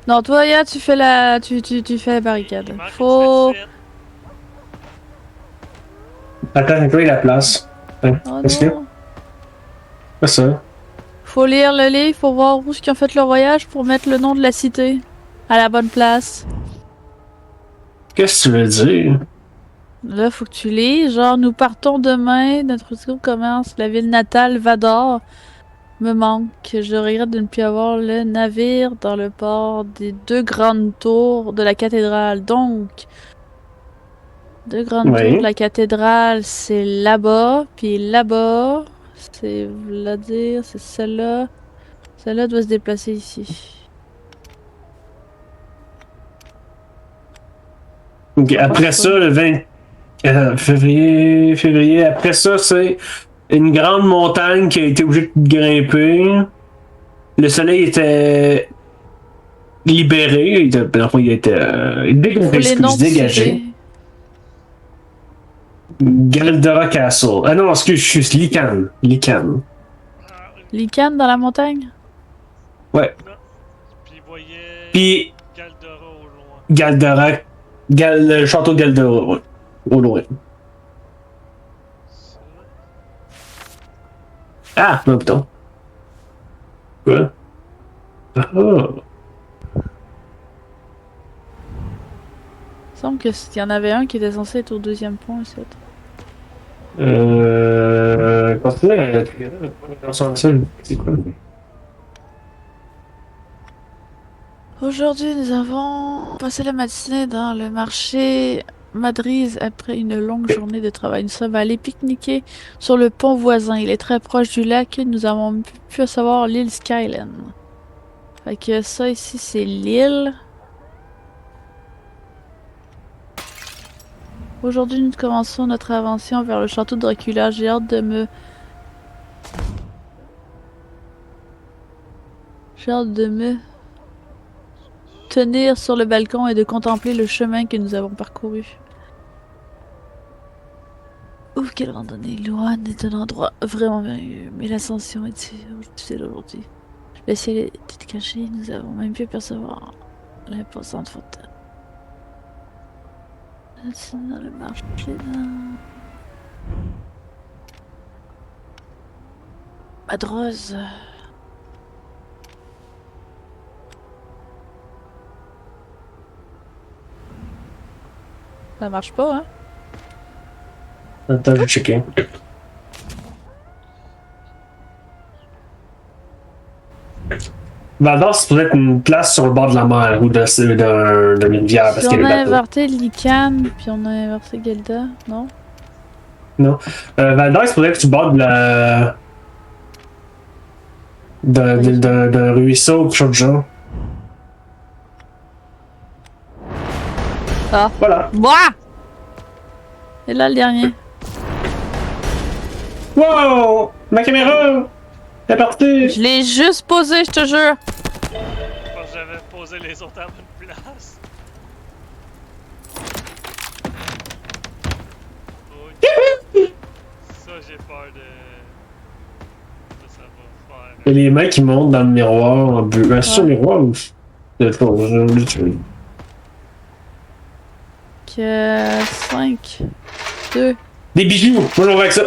Non, toi, Ya, tu fais la... Tu fais la barricade. Il manque une Faut... petite Attends, nettoyer la place. Hein, Oh qu'est-ce qu'il y a? non. C'est ça. Faut lire le livre pour voir où est-ce qu'ils ont fait leur voyage pour mettre le nom de la cité à la bonne place. Qu'est-ce que tu veux dire? Là, faut que tu lis. Genre, nous partons demain. Notre tour commence. La ville natale, Vador, me manque. Je regrette de ne plus avoir le navire dans le port des deux grandes tours de la cathédrale. Donc, deux grandes tours de Oui. la cathédrale, c'est là-bas. Puis là-bas, c'est dire, c'est celle-là. Celle-là doit se déplacer ici. Ok, après ça, le 20 février, après ça, c'est une grande montagne qui a été obligée de grimper. Le soleil était libéré, il était Faut les noms de dégagé. cités. Galdora Castle. Ah non, excuse, je suis Lican. Lican. Lycan dans la montagne? Ouais. Puis il voyait Puis Galdora au loin. Galdora. Le château de Galdora, ouais. Au loin. Ça. Ah, non, putain. Quoi? Ah. Il semble qu'il y en avait un qui était censé être au deuxième point, c'est. Continue à c'est quoi? Aujourd'hui, nous avons passé la matinée dans le marché Madrid après une longue journée de travail. Nous sommes allés pique-niquer sur le pont voisin. Il est très proche du lac. Nous avons pu savoir l'île Skyland. Fait que ça ici, c'est l'île. Aujourd'hui, nous commençons notre invention vers le château de Dracula. J'ai hâte de me... tenir sur le balcon et de contempler le chemin que nous avons parcouru. Ouf, quelle randonnée! Loin est un endroit vraiment merveilleux, mais l'ascension est difficile aujourd'hui. Le ciel était caché, nous avons même pu percevoir l'imposante fontaine. C'est dans le marché là. Madrose. Ça marche pas, hein? Attends, je vais checker. Valdor, c'est peut-être une place sur le bord de la mer ou d'une rivière parce Si qu'il y on a a des bateaux. inverté Lycan, puis on a inverté Gelda, non? Valdor, c'est peut-être sur le bord de la. D'un ruisseau ou quelque chose de genre. Ah. Voilà. Boah! Et là, le dernier. Wow! Ma caméra! Elle est partie! Je l'ai juste posé, je te jure! Je pense que j'avais posé les autres à bonne place. Oui. Ça, j'ai peur de. Ça va faire. Il y a les mains qui montent dans le miroir en bleu. C'est sur le miroir ou. De chose, j'ai oublié de tuer. Que 5, 2. Des bijoux! Moi, j'en vais avec ça!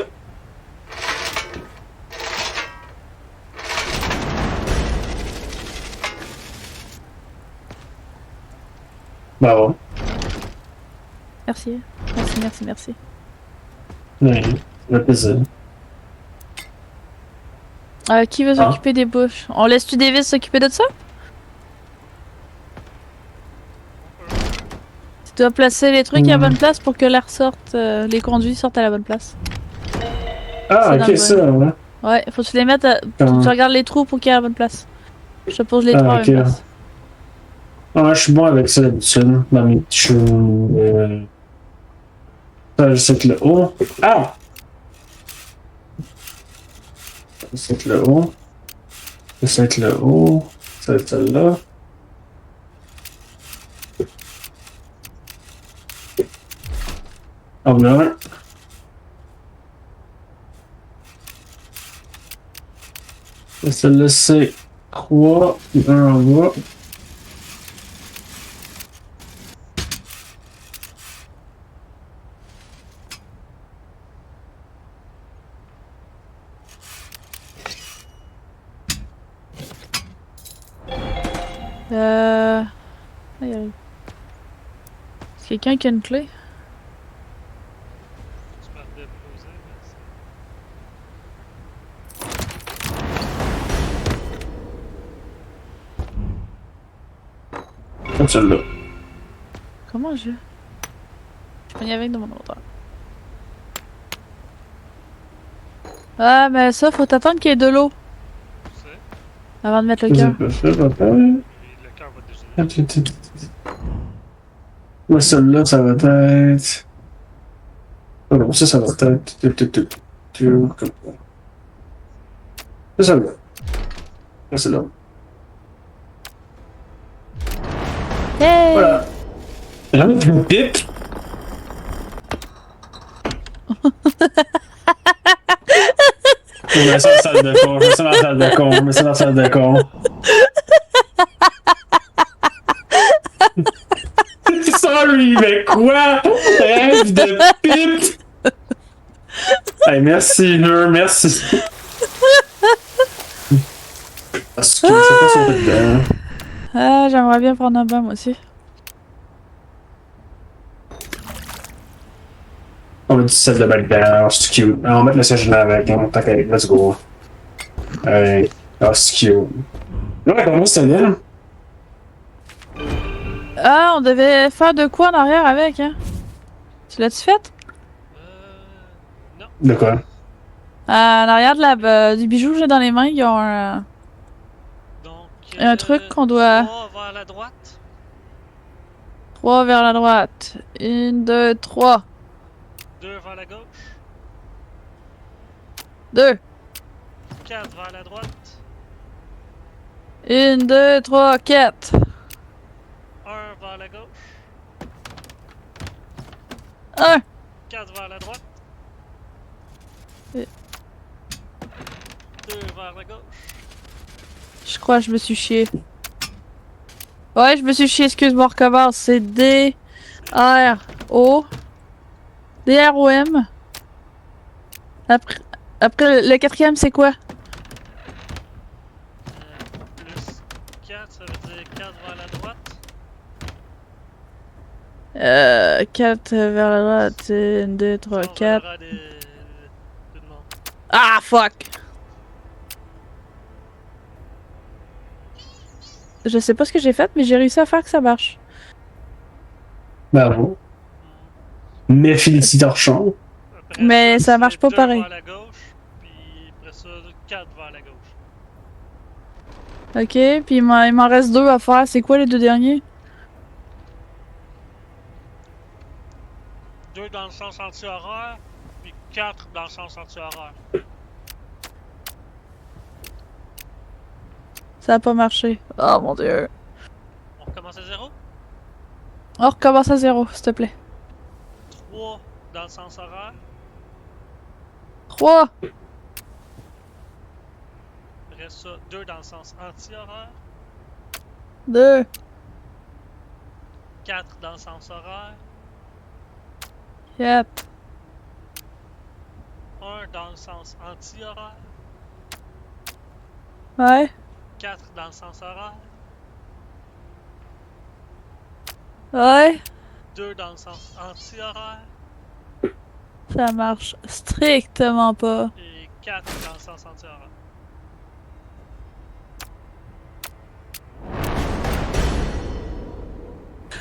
Bravo. Merci. Merci, merci, merci. Oui, ça fait plaisir. Qui veut s'occuper des bouches? On laisse-tu Davis s'occuper de ça? Tu dois placer les trucs à la bonne place pour que l'air sorte, les conduits sortent à la bonne place. Ah, C'est dans ok, le ça, ouais. Ouais, faut que tu les mettes à... Tu regardes les trous pour qu'il y ait à la bonne place. Je te pose les Ah, trous à la ok. même place. Ah, je suis bon avec ça d'habitude, dans mes petits choux. Ça, je sais que le haut. Ah! Je sais que le haut. Je sais que le haut. Ça va être celle-là. Ah, ben. Celle-là, c'est 3. 1 en bas. Aïe, aïe. Est-ce quelqu'un qui a une clé? Tu peux redéposer, merci. Comme celle-là. Comment je... Je peux y avec de mon ordre. Ah, mais ça, faut t'attendre qu'il y ait de l'eau Tu sais, avant de mettre le J'ai cœur. pas fait, papa. et le cœur va dégeler. Moi, celle-là, ça va être. Oh non, ça va être. C'est celle-là. Ça, c'est là. Hey! Voilà. J'ai jamais vu une pipe. On met ça dans la salle de con, je mets ça dans la salle de con, je mets ça dans la salle de con. Ça lui, mais quoi? Rêve de pipe! Hey, merci, Neur, merci. Parce que c'est pas sauté dedans. Ah, j'aimerais bien prendre un bain, moi aussi. On a du sel de balle c'est cute. On va mettre le saginaire avec, hein, tant qu'à let's go. Hey, c'est cute. Ouais, comment c'était bien? Ah, on devait faire de quoi en arrière avec, hein? Tu l'as-tu fait? Non. De quoi? En arrière de du bijou que j'ai dans les mains, il y a Donc. un truc qu'on doit... 3 vers la droite. 3 vers la droite. 1, 2, 3. 2 vers la gauche. 2. 4 vers la droite. 1, 2, 3, 4. 1 vers la gauche. 1. 4 vers la droite. Et- 2 vers la gauche. Je crois que je me suis chié. Ouais, je me suis chié, excuse-moi, recommence. C'est D, R, O. D, R, O, M. Après le quatrième, c'est quoi? Plus 4, ça veut dire 4 vers la droite. 4 vers la droite. 1, 2, 3, Sinon, ça 4. aura tout le monde. Ah, fuck! Je sais pas ce que j'ai fait, mais j'ai réussi à faire que ça marche. Bravo. Méfie torchon. Après Mais ça marche pas 2 pareil. vers la gauche, puis après ça, 4 vers la gauche. Ok, puis il m'en reste 2 à faire. C'est quoi les 2 derniers? 2 dans le sens anti-horaire, puis 4 dans le sens anti-horaire. Ça a pas marché. Oh mon dieu. On recommence à 0. On recommence à 0, s'il te plaît. 3 dans le sens horaire. 3. Reste ça, 2 dans le sens anti-horaire. 2. 4 dans le sens horaire. 4. 1 dans le sens anti-horaire. Ouais. 4 dans le sens horaire. Ouais. 2 dans le sens anti-horaire. Ça marche strictement pas. Et 4 dans le sens anti-horaire.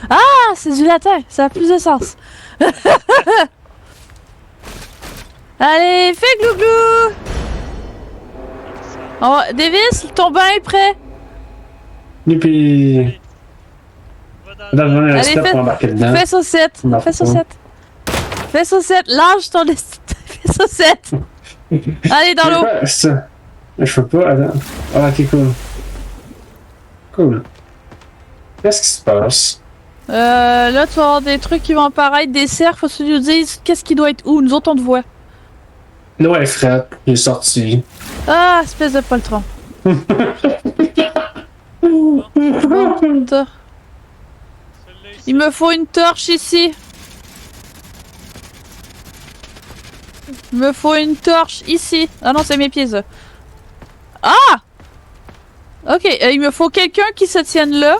Ah, c'est du latin. Ça a plus de sens. Allez, fais glouglou. Oh, Davis, ton bain est prêt. Youpi! Va dans Là, le... j'en ai un Allez, step fais- pour embarquer dedans. Fais saucette. Non, Fais pas. saucette. Fais saucette. Lâche ton fais saucette. Allez, dans Mais l'eau. quoi, c'est ça? Je peux pas, attends. Ah, ok, cool. Cool. Qu'est-ce qui se passe? Là, tu vas avoir des trucs qui vont apparaître, des cercles. Faut que tu nous dises qu'est-ce qui doit être où. Nous autres, on te voit. L'eau est frette, il est sorti. Ah, espèce de poltron. Bon, Celui-là, ici. il me faut une torche ici. Il me faut une torche ici. Ah non, c'est mes pieds, ça. Ah! Ok, il me faut quelqu'un qui se tienne là.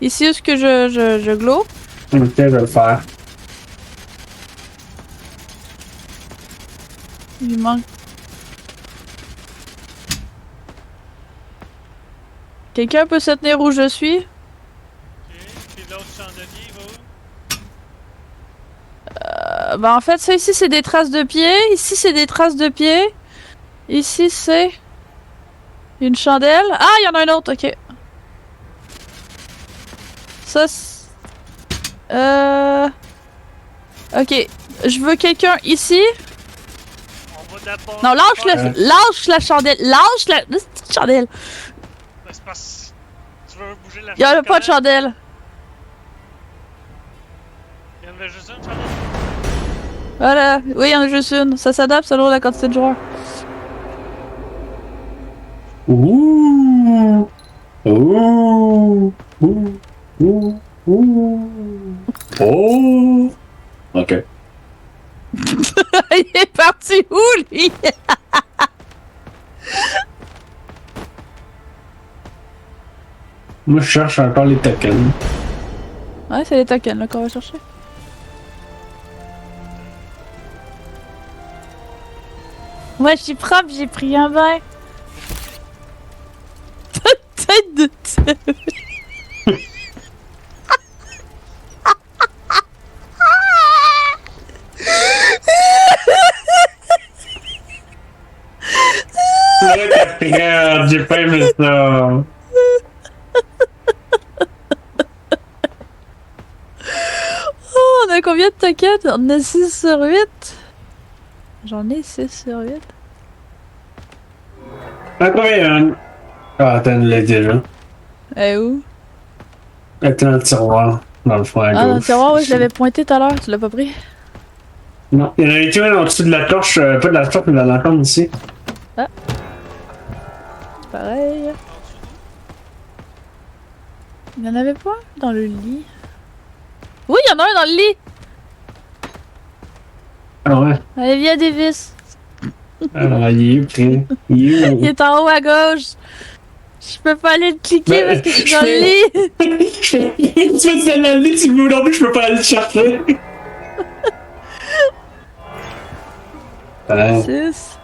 Ici, où est-ce que je glow. Ok, je vais le faire. Il manque. Quelqu'un peut se tenir où je suis? Ok. Puis l'autre chandelier, il va où? Bah en fait, ça ici, c'est des traces de pieds. Ici, c'est des traces de pieds. Ici, c'est une chandelle. Ah, il y en a un autre, ok. Ça, c'est... Ok, je veux quelqu'un ici. On va d'abord. Non, lâche, Ouais. lâche la chandelle. Lâche la petite chandelle. Ben, c'est parce que tu veux bouger la Il y en a chose pas de comment? chandelle. Il y en avait juste une chandelle. Voilà. Oui, il y en a juste une. Ça s'adapte selon la quantité de joueurs. Ouh! Ouh! Ouh! Ouh! Ouh! Oh! Ok. Il est parti où, lui? Moi, je cherche encore les tokens. Ouais, c'est les tokens, là, qu'on va chercher. Ouais, je suis propre, j'ai pris un bain. Tête de Regarde, j'ai pas aimé ça. Oh, on a combien de tokens? On a 6 sur 8. J'en ai 6 sur 8. Incroyable. Ah, attends, elle l'a déjà. Eh où? Elle était dans le tiroir, dans le fond à Ah, dans le gauche. tiroir, ouais, je l'avais pointé tout à l'heure, tu l'as pas pris? Non, il y en a une en dessous de la torche, pas de la torche, mais de la lanterne ici. C'est pareil. Il y en avait pas dans le lit. Oui, il y en a un dans le lit! Ah ouais. Allez, viens des vis. Alors, il est prêt. Il est Il où? est en haut à gauche. Je peux pas aller le cliquer Ben, parce que je suis dans le lit. Tu fais de la vie, tu veux non plus, je peux pas aller le chercher. Ouais. 6.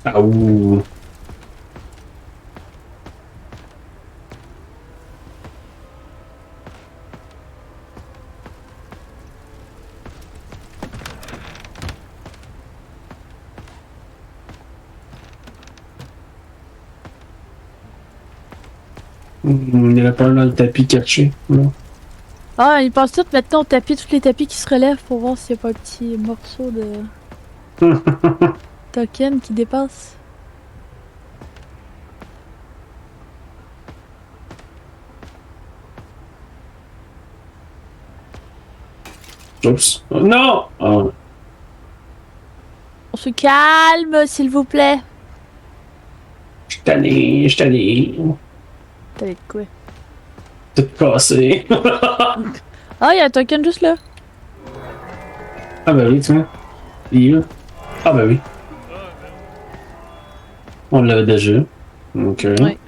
Ah ouh. Il y en a pas un dans le tapis caché. Là. Ah, ils pensent tous maintenant au tapis, tous les tapis qui se relèvent pour voir s'il y a pas un petit morceau de token qui dépasse. Oups. Non! Oh. On se calme, s'il vous plaît. Je suis tanné, je suis tanné. T'avais de quoi? Tout cassé. Ah, il y a un token juste là. Ah bah oui, tu vois. Il est où? Ah bah oui. Ah, ben, On l'avait déjà. Donc, Ouais.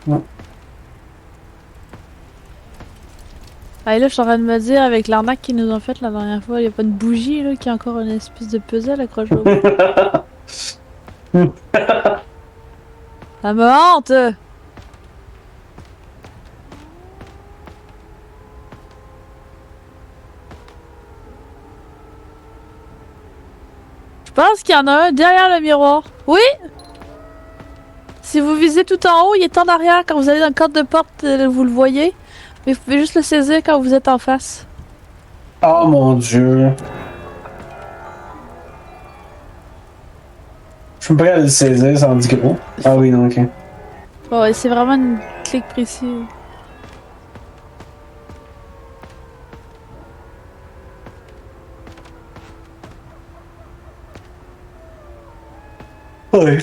Ouais. Ah, et là, je suis en train de me dire, avec l'arnaque qu'ils nous ont faite la dernière fois, il y a pas une bougie là qui a encore une espèce de puzzle accroché au bout. Ça me hante! Je pense qu'il y en a un derrière le miroir. Oui! Si vous visez tout en haut, il est en arrière. Quand vous allez dans le cadre de porte, vous le voyez. Mais vous pouvez juste le saisir quand vous êtes en face. Oh mon dieu. Je peux pas le saisir sans dire gros. Ah oui, non, ok. Oh, et c'est vraiment une clique précise. Ouais.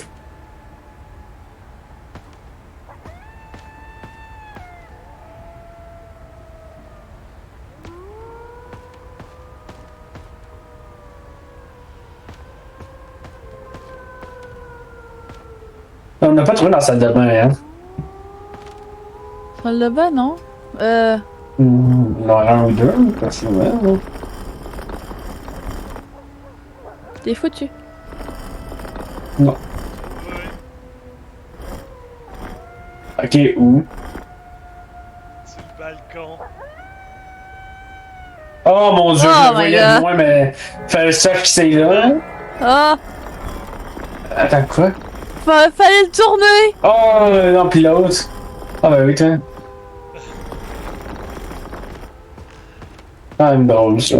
On n'a pas trouvé dans la salle de bain, hein? Salle de bain, non? Non, un ou deux, personnellement. T'es foutu. Non. Oui, Ok, où? sur le balcon. Oh mon dieu, Oh je le my voyais God. de loin, mais fallait ça qui c'est là. Ah! Attends, quoi? Fallait le tourner! Oh, non, pis l'autre. Ah, ben oui, toi. Ah, drôle, ça.